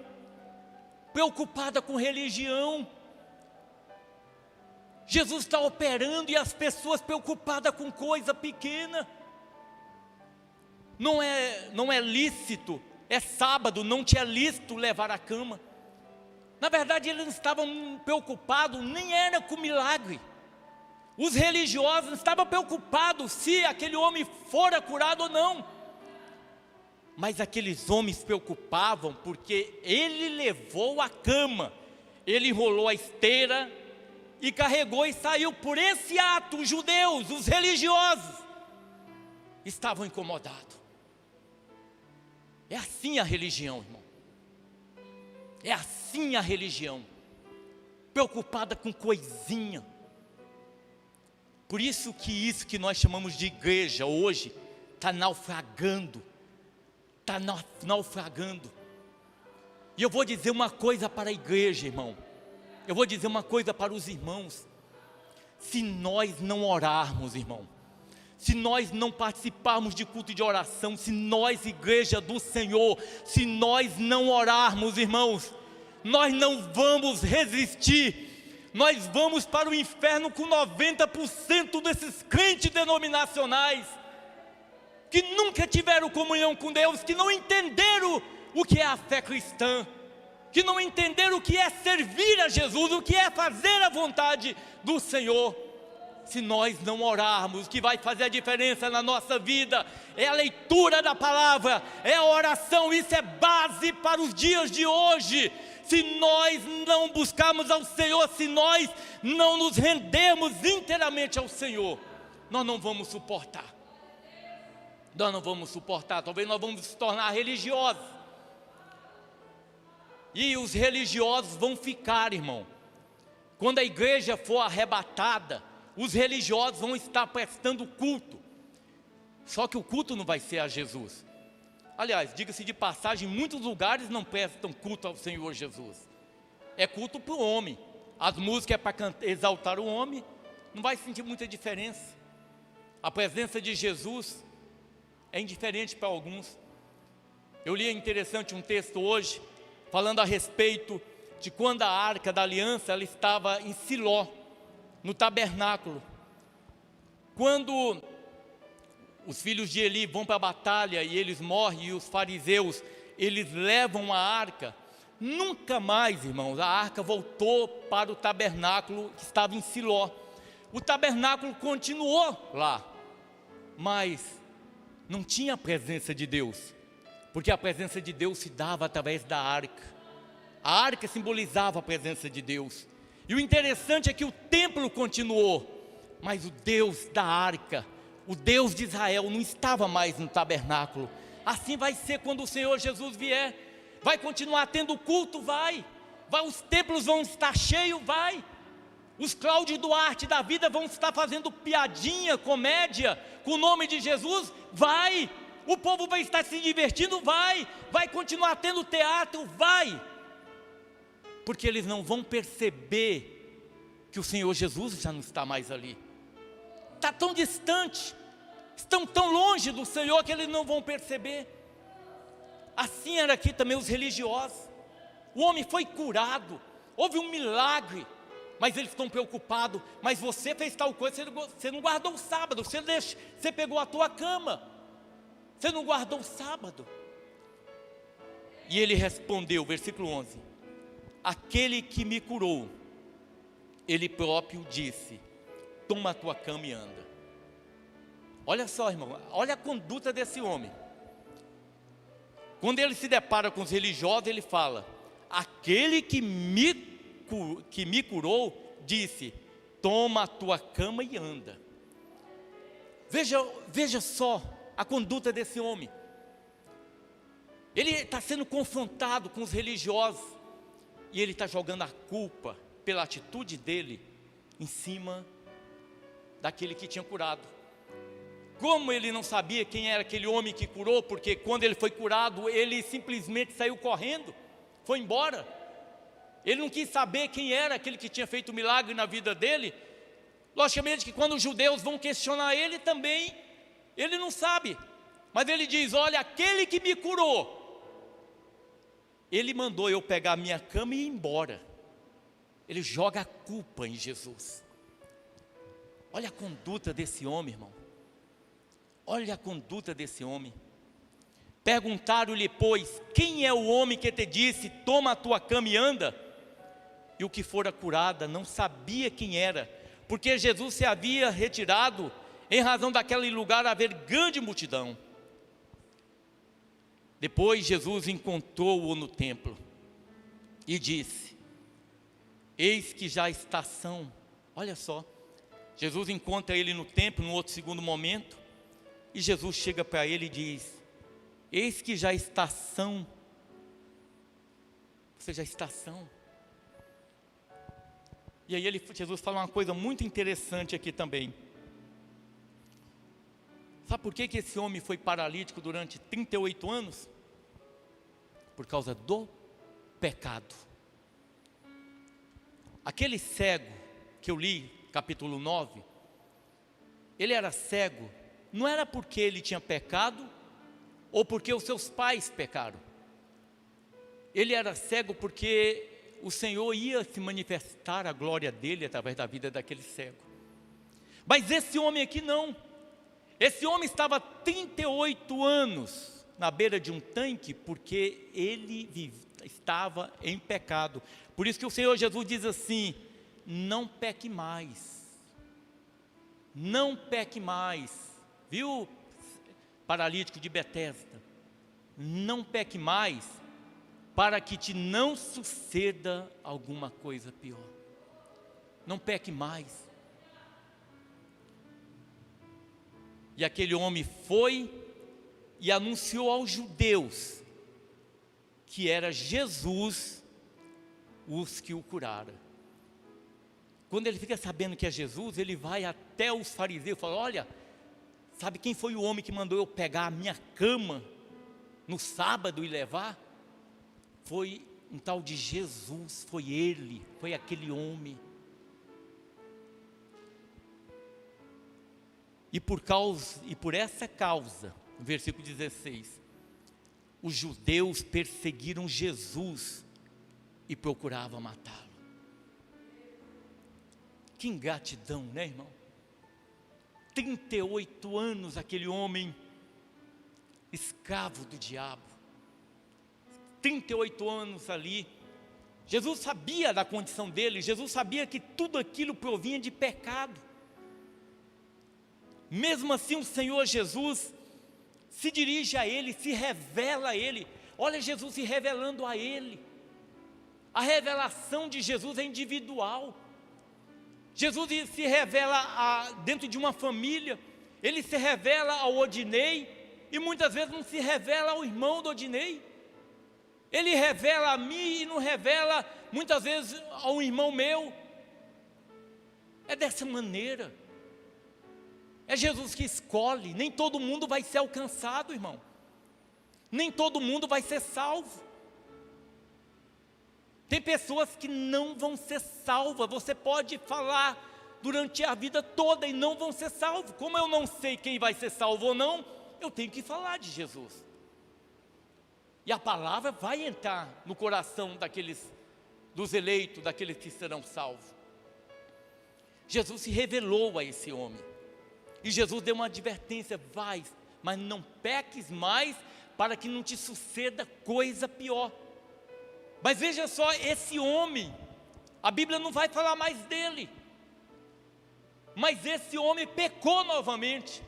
Jesus está operando e as pessoas preocupadas com coisa pequena. Não é lícito, é sábado, não te é lícito levar a cama. Na verdade, eles não estavam preocupados, nem era com milagre. Os religiosos não estavam preocupados se aquele homem fora curado ou não. Mas aqueles homens preocupavam porque ele levou a cama, ele enrolou a esteira e carregou e saiu. Por esse ato, os judeus, os religiosos, estavam incomodados. É assim a religião, irmão. É assim a religião, preocupada com coisinha. Por isso que nós chamamos de igreja hoje está naufragando. Está naufragando. E eu vou dizer uma coisa para a igreja, irmão. Eu vou dizer uma coisa para os irmãos. Se nós não orarmos, irmão, se nós não participarmos de culto de oração, se nós, igreja do Senhor, se nós não orarmos, irmãos, nós não vamos resistir. Nós vamos para o inferno com 90% desses crentes denominacionais, que nunca tiveram comunhão com Deus, que não entenderam o que é a fé cristã, que não entenderam o que é servir a Jesus, o que é fazer a vontade do Senhor. Se nós não orarmos, o que vai fazer a diferença na nossa vida é a leitura da palavra, é a oração. Isso é base para os dias de hoje. Se nós não buscarmos ao Senhor, se nós não nos rendermos inteiramente ao Senhor, nós não vamos suportar. Nós não vamos suportar, talvez nós vamos se tornar religiosos. E os religiosos vão ficar, irmão. Quando a igreja for arrebatada, os religiosos vão estar prestando culto. Só que o culto não vai ser a Jesus. Aliás, diga-se de passagem, em muitos lugares não prestam culto ao Senhor Jesus. É culto para o homem. As músicas é para exaltar o homem. Não vai sentir muita diferença. A presença de Jesus é indiferente para alguns. Eu li interessante um texto hoje, falando a respeito de quando a arca da aliança ela estava em Siló, no tabernáculo. Quando os filhos de Eli vão para a batalha e eles morrem, e os fariseus, eles levam a arca, nunca mais, irmãos, a arca voltou para o tabernáculo que estava em Siló. O tabernáculo continuou lá, mas não tinha a presença de Deus, porque a presença de Deus se dava através da arca. A arca simbolizava a presença de Deus. E o interessante é que o templo continuou, mas o Deus da arca, o Deus de Israel, não estava mais no tabernáculo. Assim vai ser quando o Senhor Jesus vier. Vai continuar tendo culto? Vai. Os templos vão estar cheios? Vai. Os Cláudio Duarte da vida vão estar fazendo piadinha, comédia, com o nome de Jesus? Vai. O povo vai estar se divertindo? Vai. Vai continuar tendo teatro? Vai. Porque eles não vão perceber que o Senhor Jesus já não está mais ali. Está tão distante, estão tão longe do Senhor que eles não vão perceber. Assim era aqui também os religiosos. O homem foi curado, houve um milagre, mas eles estão preocupados. Mas você fez tal coisa, você não guardou o sábado, você pegou a tua cama, você não guardou o sábado. E ele respondeu, versículo 11: aquele que me curou, ele próprio disse, toma a tua cama e anda. Olha só, irmão, olha a conduta desse homem. Quando ele se depara com os religiosos, ele fala, aquele que me curou, disse, toma a tua cama e anda. Veja só a conduta desse homem. Ele está sendo confrontado com os religiosos, e ele está jogando a culpa pela atitude dele em cima daquele que tinha curado. Como ele não sabia quem era aquele homem que curou, porque quando ele foi curado, ele simplesmente saiu correndo, foi embora. Ele não quis saber quem era aquele que tinha feito o milagre na vida dele. Logicamente que quando os judeus vão questionar ele também, ele não sabe. Mas ele diz, olha, aquele que me curou, ele mandou eu pegar a minha cama e ir embora. Ele joga a culpa em Jesus. Olha a conduta desse homem, irmão. Olha a conduta desse homem. Perguntaram-lhe, pois, quem é o homem que te disse, toma a tua cama e anda? E o que fora curada não sabia quem era, porque Jesus se havia retirado, em razão daquele lugar haver grande multidão. Depois Jesus encontrou-o no templo e disse, eis que já a estação, olha só, Jesus encontra ele no templo, num outro segundo momento, e Jesus chega para ele e diz, eis que já a estação, ou seja, a estação. E aí Jesus fala uma coisa muito interessante aqui também. Sabe por que esse homem foi paralítico durante 38 anos? Por causa do pecado. Aquele cego que eu li, capítulo 9, ele era cego, não era porque ele tinha pecado, ou porque os seus pais pecaram. Ele era cego porque o Senhor ia se manifestar a glória dele através da vida daquele cego. Mas esse homem aqui não. Esse homem estava 38 anos na beira de um tanque, porque ele estava em pecado. Por isso que o Senhor Jesus diz assim: não peque mais, não peque mais, viu, paralítico de Betesda, não peque mais, para que te não suceda alguma coisa pior. Não peque mais. E aquele homem foi e anunciou aos judeus que era Jesus os que o curaram. Quando ele fica sabendo que é Jesus, ele vai até os fariseus e fala: olha, sabe quem foi o homem que mandou eu pegar a minha cama no sábado e levar? Foi um tal de Jesus, foi ele, foi aquele homem. E por essa causa, no versículo 16, os judeus perseguiram Jesus e procuravam matá-lo. Que ingratidão, né, irmão? 38 anos aquele homem escravo do diabo, 38 anos ali. Jesus sabia da condição dele, Jesus sabia que tudo aquilo provinha de pecado. Mesmo assim o Senhor Jesus se dirige a ele, se revela a ele. Olha Jesus se revelando a ele. A revelação de Jesus é individual. Jesus se revela dentro de uma família, ele se revela ao Odinei, e muitas vezes não se revela ao irmão do Odinei. Ele revela a mim e não revela muitas vezes ao irmão meu. É dessa maneira. É Jesus que escolhe. Nem todo mundo vai ser alcançado, irmão. Nem todo mundo vai ser salvo. Tem pessoas que não vão ser salvas. Você pode falar durante a vida toda e não vão ser salvos. Como eu não sei quem vai ser salvo ou não, eu tenho que falar de Jesus. E a palavra vai entrar no coração dos eleitos, daqueles que serão salvos. Jesus se revelou a esse homem. E Jesus deu uma advertência: vai, mas não peques mais, para que não te suceda coisa pior. Mas veja só, esse homem, a Bíblia não vai falar mais dele, mas esse homem pecou novamente.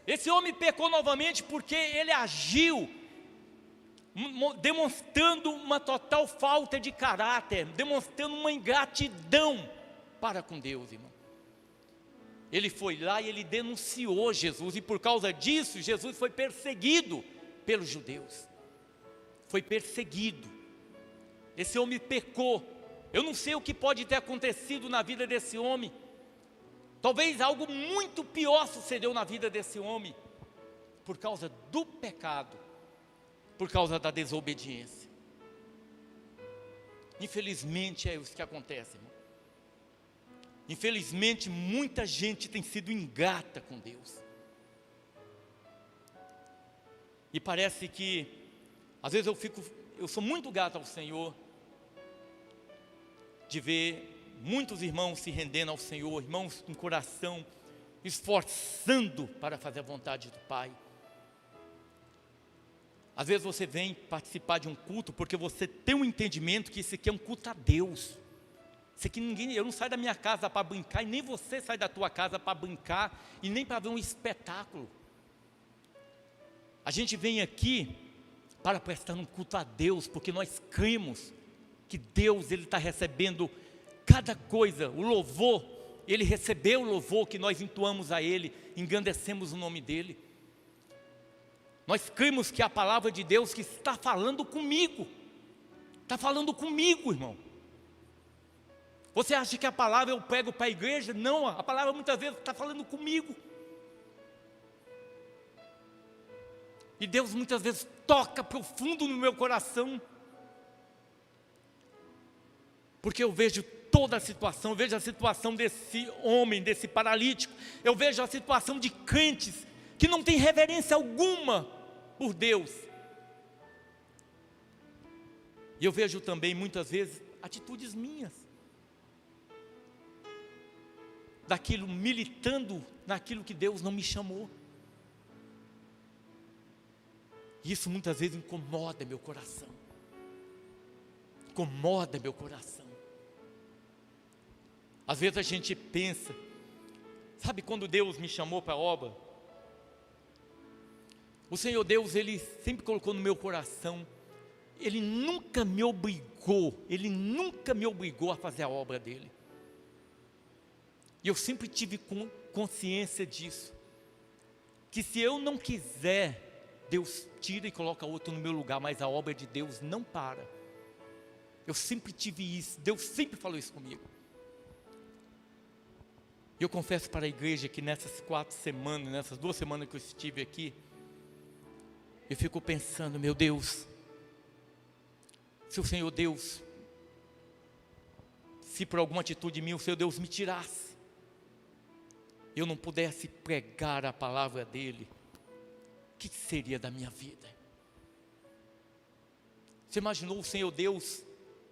Esse homem pecou novamente porque ele agiu demonstrando uma total falta de caráter, demonstrando uma ingratidão para com Deus, irmão. Ele foi lá e ele denunciou Jesus, e por causa disso, Jesus foi perseguido pelos judeus. Foi perseguido. Esse homem pecou. Eu não sei o que pode ter acontecido na vida desse homem. Talvez algo muito pior sucedeu na vida desse homem, por causa do pecado, por causa da desobediência. Infelizmente é isso que acontece, irmão. Infelizmente muita gente tem sido ingrata com Deus. E parece que, às vezes eu sou muito grato ao Senhor, de ver muitos irmãos se rendendo ao Senhor, irmãos com coração, esforçando para fazer a vontade do Pai. Às vezes você vem participar de um culto, porque você tem um entendimento que isso aqui é um culto a Deus. Isso aqui eu não saio da minha casa para brincar, e nem você sai da tua casa para brincar, e nem para ver um espetáculo. A gente vem aqui para prestar um culto a Deus, porque nós cremos que Deus, Ele está recebendo cada coisa. O louvor, Ele recebeu o louvor que nós entoamos a Ele, engrandecemos o nome dEle. Nós cremos que a palavra de Deus que está falando comigo, irmão. Você acha que a palavra eu prego para a igreja? Não, a palavra muitas vezes está falando comigo. E Deus muitas vezes toca profundo no meu coração, porque eu vejo toda a situação, eu vejo a situação desse homem, desse paralítico, eu vejo a situação de crentes que não tem reverência alguma por Deus. E eu vejo também muitas vezes atitudes minhas, militando naquilo que Deus não me chamou. Isso muitas vezes incomoda meu coração. Incomoda meu coração. Às vezes a gente pensa, sabe quando Deus me chamou para a obra? O Senhor Deus, Ele sempre colocou no meu coração, Ele nunca me obrigou a fazer a obra dEle. E eu sempre tive consciência disso, que se eu não quiser, Deus tira e coloca outro no meu lugar, mas a obra de Deus não para. Eu sempre tive isso, Deus sempre falou isso comigo. E eu confesso para a igreja que nessas 4 semanas, nessas 2 semanas que eu estive aqui, eu fico pensando, meu Deus, se o Senhor Deus, se por alguma atitude minha o Senhor Deus me tirasse, eu não pudesse pregar a palavra dEle, o que seria da minha vida? Você imaginou o Senhor Deus,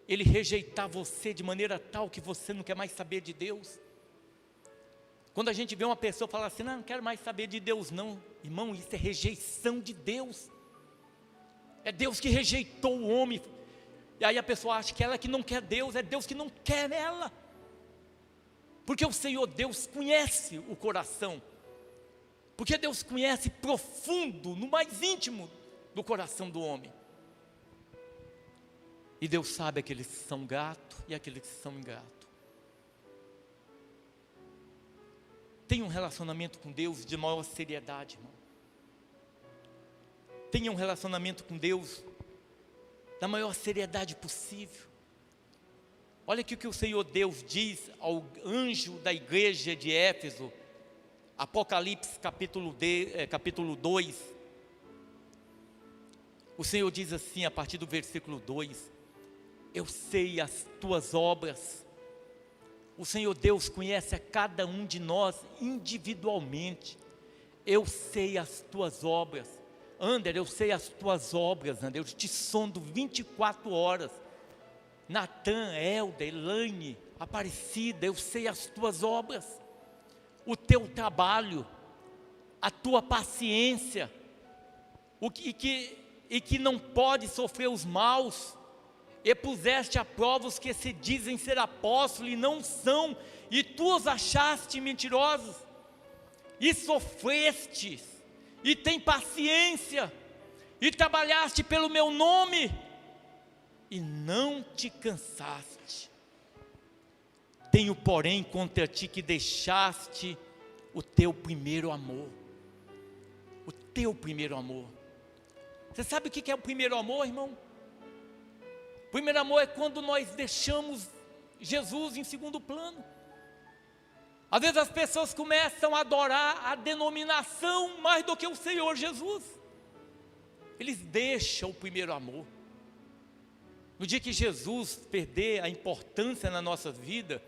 Ele rejeitar você de maneira tal que você não quer mais saber de Deus? Quando a gente vê uma pessoa falar assim, não quero mais saber de Deus não, irmão, isso é rejeição de Deus. É Deus que rejeitou o homem. E aí a pessoa acha que ela que não quer Deus, é Deus que não quer ela. Porque o Senhor Deus conhece o coração. Porque Deus conhece profundo, no mais íntimo do coração do homem. E Deus sabe aqueles que são gratos e aqueles que são ingratos. Tenha um relacionamento com Deus de maior seriedade, irmão. Tenha um relacionamento com Deus da maior seriedade possível. Olha aqui o que o Senhor Deus diz ao anjo da igreja de Éfeso, Apocalipse capítulo 2. O Senhor diz assim a partir do versículo 2: eu sei as tuas obras. O Senhor Deus conhece a cada um de nós individualmente. Eu sei as tuas obras. Ander, eu sei as tuas obras, Ander, eu te sondo 24 horas. Natan, Helder, Elaine, Aparecida, eu sei as tuas obras, o teu trabalho, a tua paciência, e que não pode sofrer os maus, e puseste à prova os que se dizem ser apóstolos e não são, e tu os achaste mentirosos, e sofrestes, e tem paciência, e trabalhaste pelo meu nome, e não te cansaste. Tenho, porém, contra ti que deixaste o teu primeiro amor. O teu primeiro amor. Você sabe o que é o primeiro amor, irmão? O primeiro amor é quando nós deixamos Jesus em segundo plano. Às vezes as pessoas começam a adorar a denominação mais do que o Senhor Jesus. Eles deixam o primeiro amor. No dia que Jesus perder a importância na nossa vida,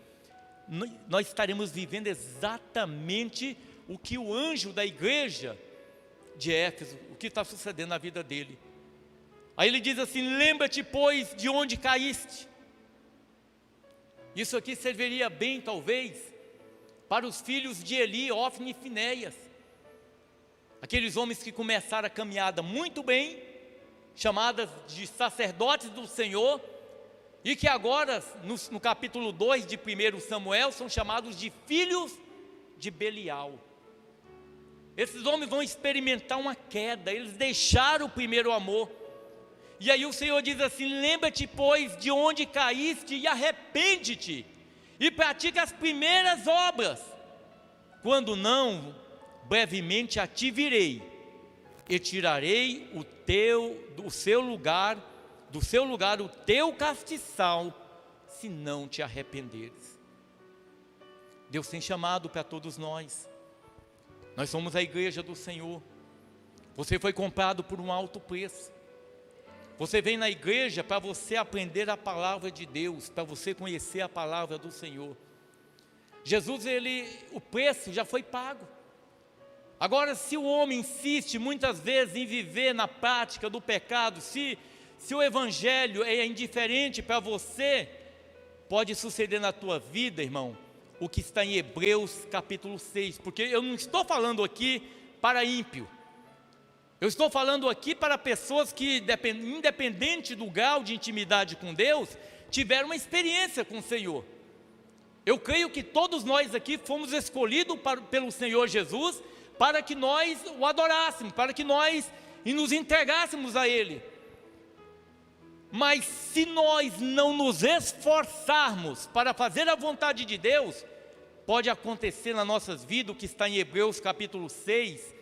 nós estaremos vivendo exatamente o que o anjo da igreja de Éfeso, o que está sucedendo na vida dele. Aí ele diz assim: lembra-te, pois, de onde caíste. Isso aqui serviria bem, talvez, para os filhos de Eli, Ofni e Finéias, aqueles homens que começaram a caminhada muito bem, chamadas de sacerdotes do Senhor, e que agora, no capítulo 2 de 1 Samuel, são chamados de filhos de Belial. Esses homens vão experimentar uma queda, eles deixaram o primeiro amor, e aí o Senhor diz assim: lembra-te, pois, de onde caíste, e arrepende-te, e pratica as primeiras obras, quando não, brevemente a ti virei, e tirarei do seu lugar o teu castiçal, se não te arrependeres. Deus tem chamado para todos nós. Nós somos a igreja do Senhor. Você foi comprado por um alto preço. Você vem na igreja para você aprender a palavra de Deus, para você conhecer a palavra do Senhor. Jesus, o preço já foi pago. Agora, se o homem insiste muitas vezes em viver na prática do pecado, se o evangelho é indiferente para você, pode suceder na tua vida, irmão, o que está em Hebreus capítulo 6, porque eu não estou falando aqui para ímpio, Eu estou falando aqui para pessoas que, independente do grau de intimidade com Deus, tiveram uma experiência com o Senhor. Eu creio que todos nós aqui fomos escolhidos pelo Senhor Jesus para que nós o adorássemos, para que nós nos entregássemos a Ele. Mas se nós não nos esforçarmos para fazer a vontade de Deus, pode acontecer nas nossas vidas o que está em Hebreus capítulo 6,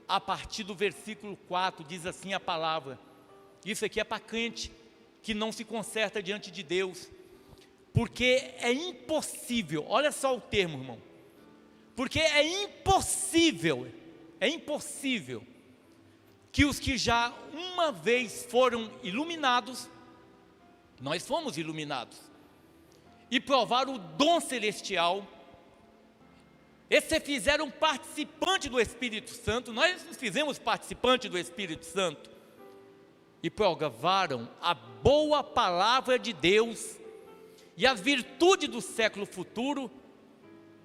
a partir do versículo 4, diz assim a palavra. Isso aqui é para crente que não se conserta diante de Deus, porque é impossível, olha só o termo, irmão, porque é impossível que os que já uma vez foram iluminados, nós fomos iluminados, e provaram o dom celestial, e se fizeram participante do Espírito Santo, nós nos fizemos participante do Espírito Santo, e provaram a boa palavra de Deus, e as virtudes do século futuro,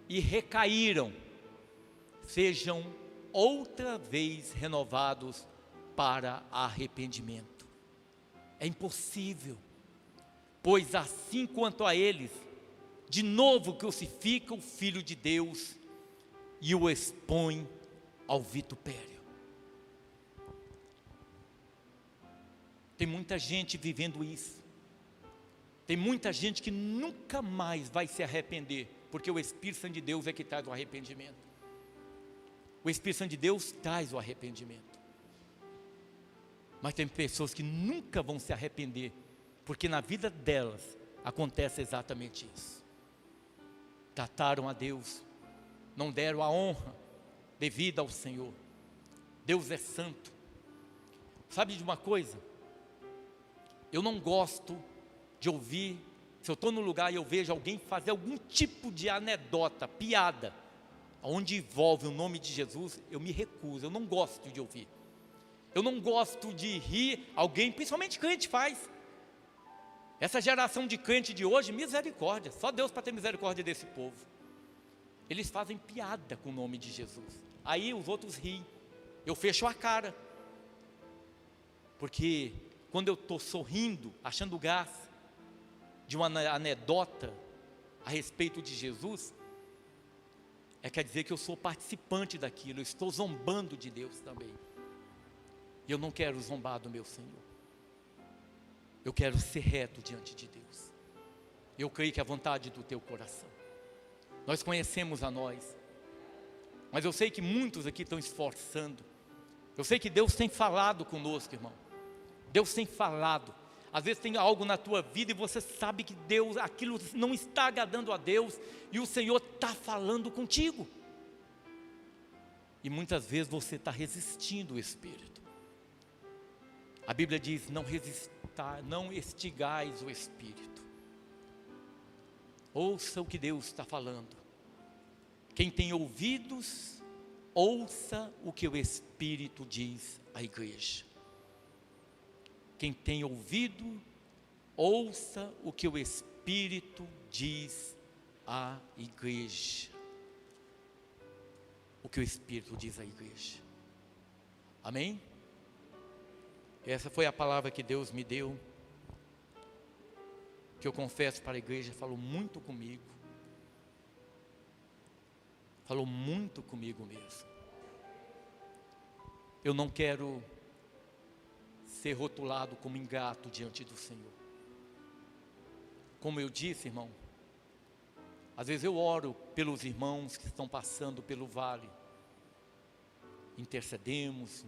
e recaíram, sejam outra vez renovados para arrependimento. É impossível, pois assim quanto a eles, de novo crucifica o Filho de Deus, e o expõe ao vitupério. Tem muita gente vivendo isso. Tem muita gente que nunca mais vai se arrepender, porque o Espírito Santo de Deus é que traz o arrependimento. O Espírito Santo de Deus traz o arrependimento. Mas tem pessoas que nunca vão se arrepender, porque na vida delas acontece exatamente isso. Trataram a Deus, não deram a honra devida ao Senhor. Deus é santo. Sabe de uma coisa? Eu não gosto de ouvir, se eu estou no lugar e eu vejo alguém fazer algum tipo de anedota, piada, onde envolve o nome de Jesus, eu me recuso, eu não gosto de ouvir. Eu não gosto de rir, alguém, principalmente crente faz. Essa geração de crente de hoje, misericórdia, só Deus para ter misericórdia desse povo. Eles fazem piada com o nome de Jesus, aí os outros riem, eu fecho a cara, porque quando eu estou sorrindo, achando graça, de uma anedota a respeito de Jesus, quer dizer que eu sou participante daquilo, eu estou zombando de Deus também, e eu não quero zombar do meu Senhor, eu quero ser reto diante de Deus, eu creio que é a vontade do teu coração. Nós conhecemos a nós, mas eu sei que muitos aqui estão esforçando, eu sei que Deus tem falado conosco, irmão, Deus tem falado, às vezes tem algo na tua vida e você sabe que Deus, aquilo não está agradando a Deus, e o Senhor está falando contigo, e muitas vezes você está resistindo o Espírito. A Bíblia diz, não estigais o Espírito. Ouça o que Deus está falando. Quem tem ouvidos, ouça o que o Espírito diz à igreja. Quem tem ouvido, ouça o que o Espírito diz à igreja. O que o Espírito diz à igreja. Amém? Essa foi a palavra que Deus me deu, que eu confesso para a igreja, falou muito comigo. Falou muito comigo mesmo. Eu não quero ser rotulado como ingrato diante do Senhor. Como eu disse, irmão, às vezes eu oro pelos irmãos que estão passando pelo vale. Intercedemos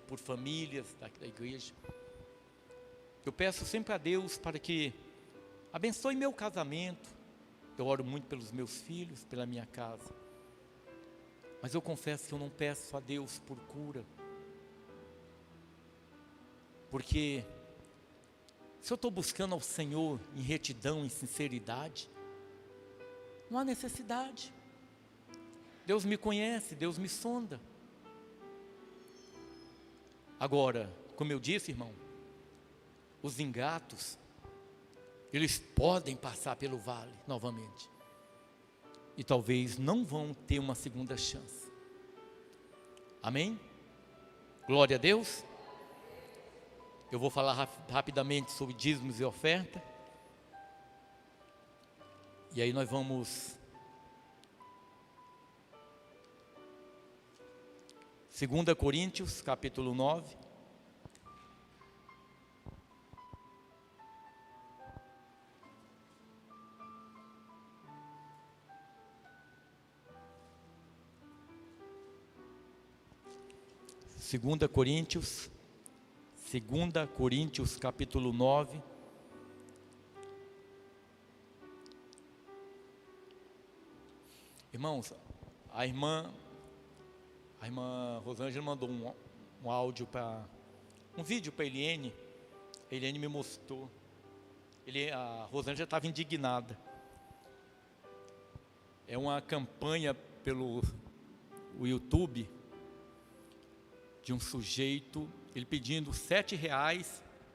por famílias da igreja. Eu peço sempre a Deus para que abençoe meu casamento. Eu oro muito pelos meus filhos, pela minha casa. Mas eu confesso que eu não peço a Deus por cura. Porque se eu estou buscando ao Senhor em retidão, em sinceridade, não há necessidade. Deus me conhece, Deus me sonda. Agora, como eu disse, irmão, os ingratos, eles podem passar pelo vale novamente, e talvez não vão ter uma segunda chance. Amém? Glória a Deus. Eu vou falar rapidamente sobre dízimos e oferta. E aí nós vamos... 2 Coríntios, capítulo 9. Segunda Coríntios, capítulo 9. Irmãos, a irmã Rosângela mandou um áudio um vídeo para a Eliane. A Eliane me mostrou. A Rosângela estava indignada. É uma campanha pelo YouTube de um sujeito, ele pedindo R$7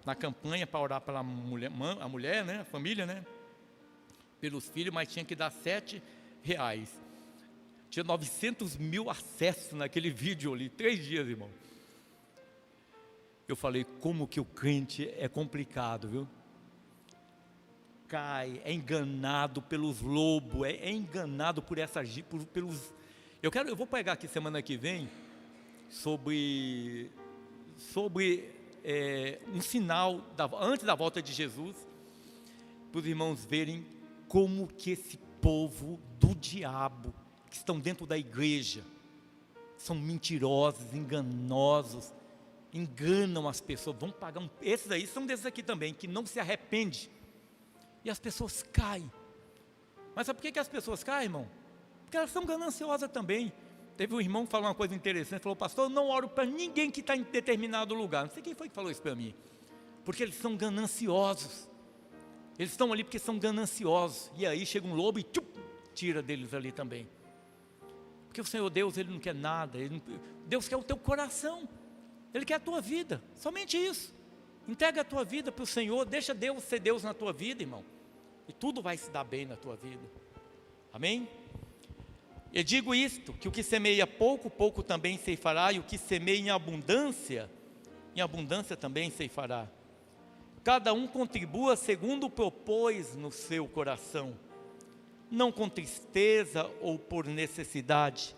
na campanha para orar pela mulher, a mulher, né, a família, né, pelos filhos, mas tinha que dar R$7. Tinha 900 mil acessos naquele vídeo ali, 3 dias, irmão. Eu falei, como que o crente é complicado, viu? Cai, é enganado pelos lobos, é enganado por pelos... Eu vou pegar aqui semana que vem sobre um sinal antes da volta de Jesus, para os irmãos verem como que esse povo do diabo, que estão dentro da igreja, são mentirosos, enganosos, enganam as pessoas, vão pagar esses aí são desses aqui também, que não se arrepende, e as pessoas caem. Mas sabe por que as pessoas caem, irmão? Porque elas são gananciosas também. Teve um irmão que falou uma coisa interessante, falou, pastor, eu não oro para ninguém que está em determinado lugar. Não sei quem foi que falou isso para mim. Porque eles são gananciosos. Eles estão ali porque são gananciosos. E aí chega um lobo e tira deles ali também. Porque o Senhor Deus, Ele não quer nada. Deus quer o teu coração. Ele quer a tua vida. Somente isso. Entrega a tua vida para o Senhor. Deixa Deus ser Deus na tua vida, irmão. E tudo vai se dar bem na tua vida. Amém? Eu digo isto, que o que semeia pouco, pouco também ceifará, e o que semeia em abundância também ceifará. Cada um contribua segundo propôs no seu coração, não com tristeza ou por necessidade,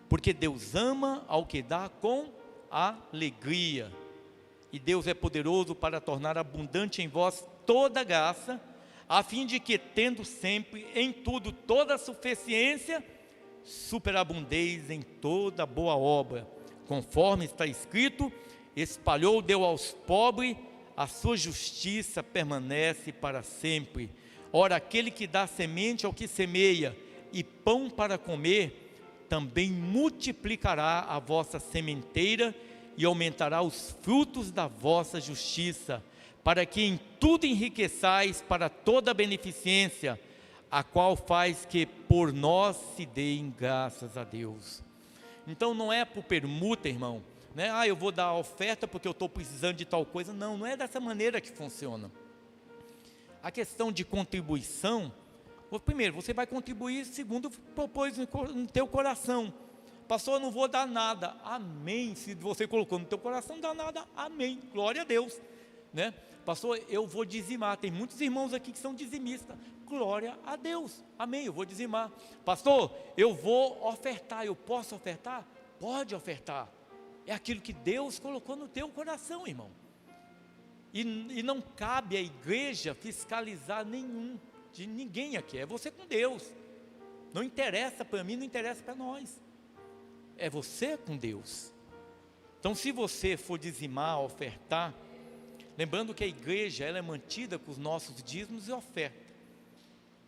porque Deus ama ao que dá com alegria. E Deus é poderoso para tornar abundante em vós toda graça, a fim de que, tendo sempre em tudo toda a suficiência, superabundeis em toda boa obra, conforme está escrito, espalhou, deu aos pobres, a sua justiça permanece para sempre. Ora, aquele que dá semente ao que semeia, e pão para comer, também multiplicará a vossa sementeira, e aumentará os frutos da vossa justiça, para que em tudo enriqueçais para toda beneficência, a qual faz que por nós se deem graças a Deus. Então não é por permuta, irmão, né? Eu vou dar a oferta porque eu estou precisando de tal coisa. Não é dessa maneira que funciona. A questão de contribuição, primeiro, você vai contribuir segundo propôs no teu coração. Pastor, eu não vou dar nada. Amém. Se você colocou no teu coração, não dá nada. Amém. Glória a Deus, né? Pastor, eu vou dizimar. Tem muitos irmãos aqui que são dizimistas. Glória a Deus, amém, eu vou dizimar. Pastor, eu vou ofertar, eu posso ofertar? Pode ofertar, é aquilo que Deus colocou no teu coração, irmão. E não cabe à igreja fiscalizar de ninguém aqui, é você com Deus. Não interessa para mim, não interessa para nós, é você com Deus. Então se você for dizimar, ofertar, lembrando que a igreja ela é mantida com os nossos dízimos e ofertas.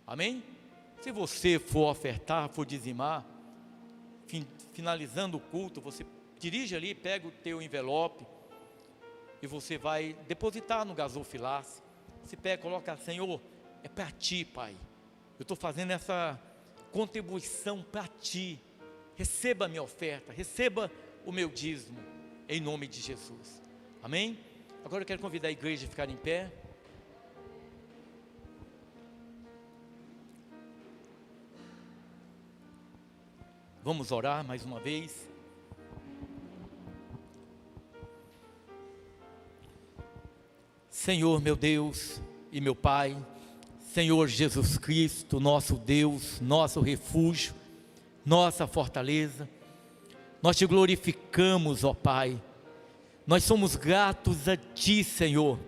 Amém? Se você for ofertar, for dizimar, finalizando o culto, você dirige ali, pega o teu envelope e você vai depositar no gasofilácio. Você pega, coloca, Senhor, é para ti, Pai. Eu estou fazendo essa contribuição para ti. Receba a minha oferta, receba o meu dízimo, em nome de Jesus. Amém? Agora eu quero convidar a igreja a ficar em pé. Vamos orar mais uma vez. Senhor meu Deus e meu Pai, Senhor Jesus Cristo, nosso Deus, nosso refúgio, nossa fortaleza, nós te glorificamos, ó Pai, nós somos gratos a Ti, Senhor,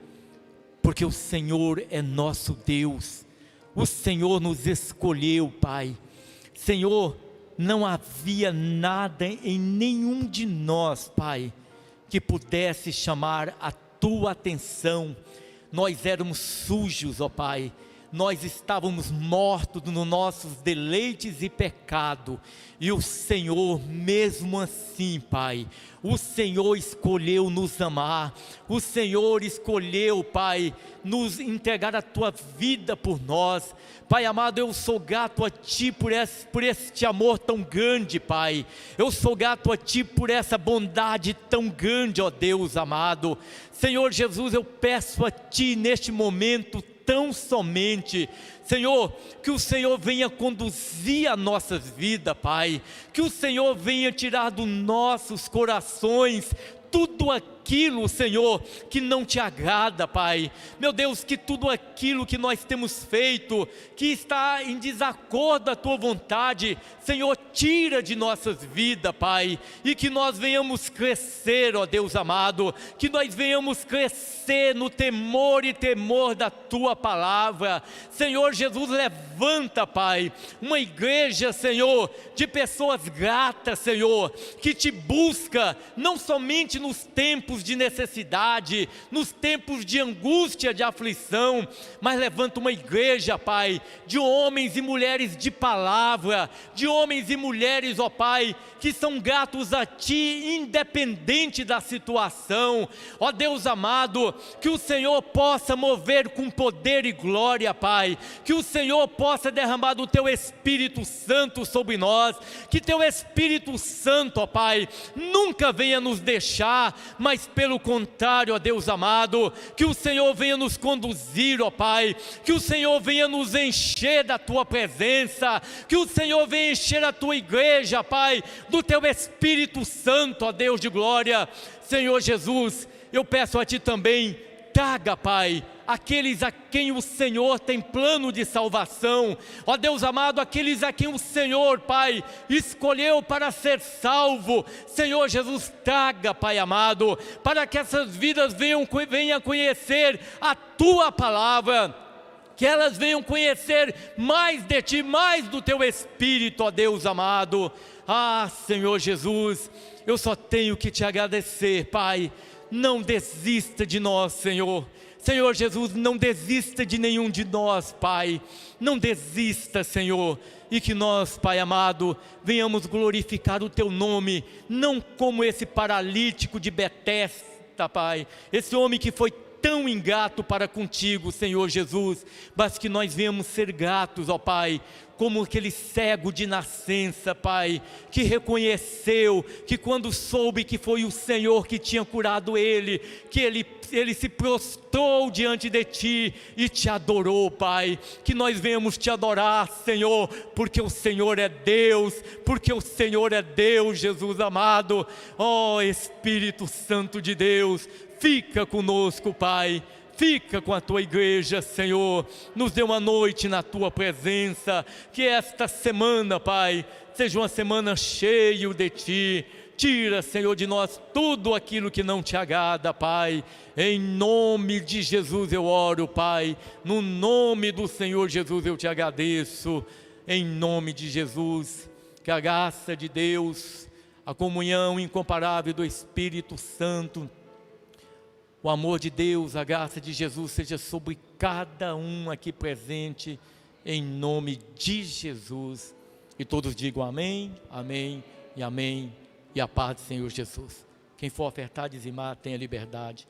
porque o Senhor é nosso Deus, o Senhor nos escolheu, Pai. Senhor, não havia nada em nenhum de nós, Pai, que pudesse chamar a Tua atenção. Nós éramos sujos, ó Pai, nós estávamos mortos nos nossos deleites e pecado, e o Senhor, mesmo assim, Pai, o Senhor escolheu nos amar, o Senhor escolheu, Pai, nos entregar a Tua vida por nós. Pai amado, eu sou grato a Ti por este amor tão grande, Pai. Eu sou grato a Ti por essa bondade tão grande, ó Deus amado. Senhor Jesus, eu peço a Ti neste momento tão somente, Senhor, que o Senhor venha conduzir as nossas vidas, Pai, que o Senhor venha tirar dos nossos corações tudo aquilo, Senhor, que não te agrada, Pai. Meu Deus, que tudo aquilo que nós temos feito, que está em desacordo à Tua vontade, Senhor, tira de nossas vidas, Pai, e que nós venhamos crescer, ó Deus amado, que nós venhamos crescer no temor e temor da Tua palavra. Senhor Jesus, levanta, Pai, uma igreja, Senhor, de pessoas gratas, Senhor, que Te busca, não somente nos tempos de necessidade, nos tempos de angústia, de aflição, mas levanta uma igreja, Pai, de homens e mulheres de palavra, de homens e mulheres, ó Pai, que são gratos a Ti, independente da situação. Ó Deus amado, que o Senhor possa mover com poder e glória, Pai, que o Senhor possa derramar do Teu Espírito Santo sobre nós, que Teu Espírito Santo, ó Pai, nunca venha nos deixar, mas pelo contrário, ó Deus amado, que o Senhor venha nos conduzir, ó Pai, que o Senhor venha nos encher da Tua presença, que o Senhor venha encher a Tua igreja, Pai, do Teu Espírito Santo, ó Deus de glória. Senhor Jesus, eu peço a Ti também, traga, Pai, aqueles a quem o Senhor tem plano de salvação, ó Deus amado, aqueles a quem o Senhor, Pai, escolheu para ser salvo. Senhor Jesus, traga, Pai amado, para que essas vidas venham conhecer a Tua palavra, que elas venham conhecer mais de Ti, mais do Teu Espírito, ó Deus amado. Ah, Senhor Jesus, eu só tenho que Te agradecer, Pai. Não desista de nós, Senhor. Senhor Jesus, não desista de nenhum de nós, Pai. Não desista, Senhor. E que nós, Pai amado, venhamos glorificar o Teu nome, não como esse paralítico de Betesda, Pai. Esse homem que foi tão ingrato para contigo, Senhor Jesus, mas que nós venhamos ser gratos, ó Pai, como aquele cego de nascença, Pai, que reconheceu, que quando soube que foi o Senhor que tinha curado ele, que ele se prostrou diante de Ti e Te adorou, Pai. Que nós venhamos Te adorar, Senhor, porque o Senhor é Deus, porque o Senhor é Deus, Jesus amado. Ó Espírito Santo de Deus, fica conosco, Pai. Fica com a Tua igreja, Senhor. Nos dê uma noite na Tua presença. Que esta semana, Pai, seja uma semana cheia de Ti. Tira, Senhor, de nós tudo aquilo que não Te agrada, Pai. Em nome de Jesus eu oro, Pai. No nome do Senhor Jesus eu Te agradeço. Em nome de Jesus, que a graça de Deus, a comunhão incomparável do Espírito Santo, o amor de Deus, a graça de Jesus seja sobre cada um aqui presente, em nome de Jesus. E todos digam amém, amém e amém. E a paz do Senhor Jesus. Quem for ofertar, dizimar, tenha liberdade.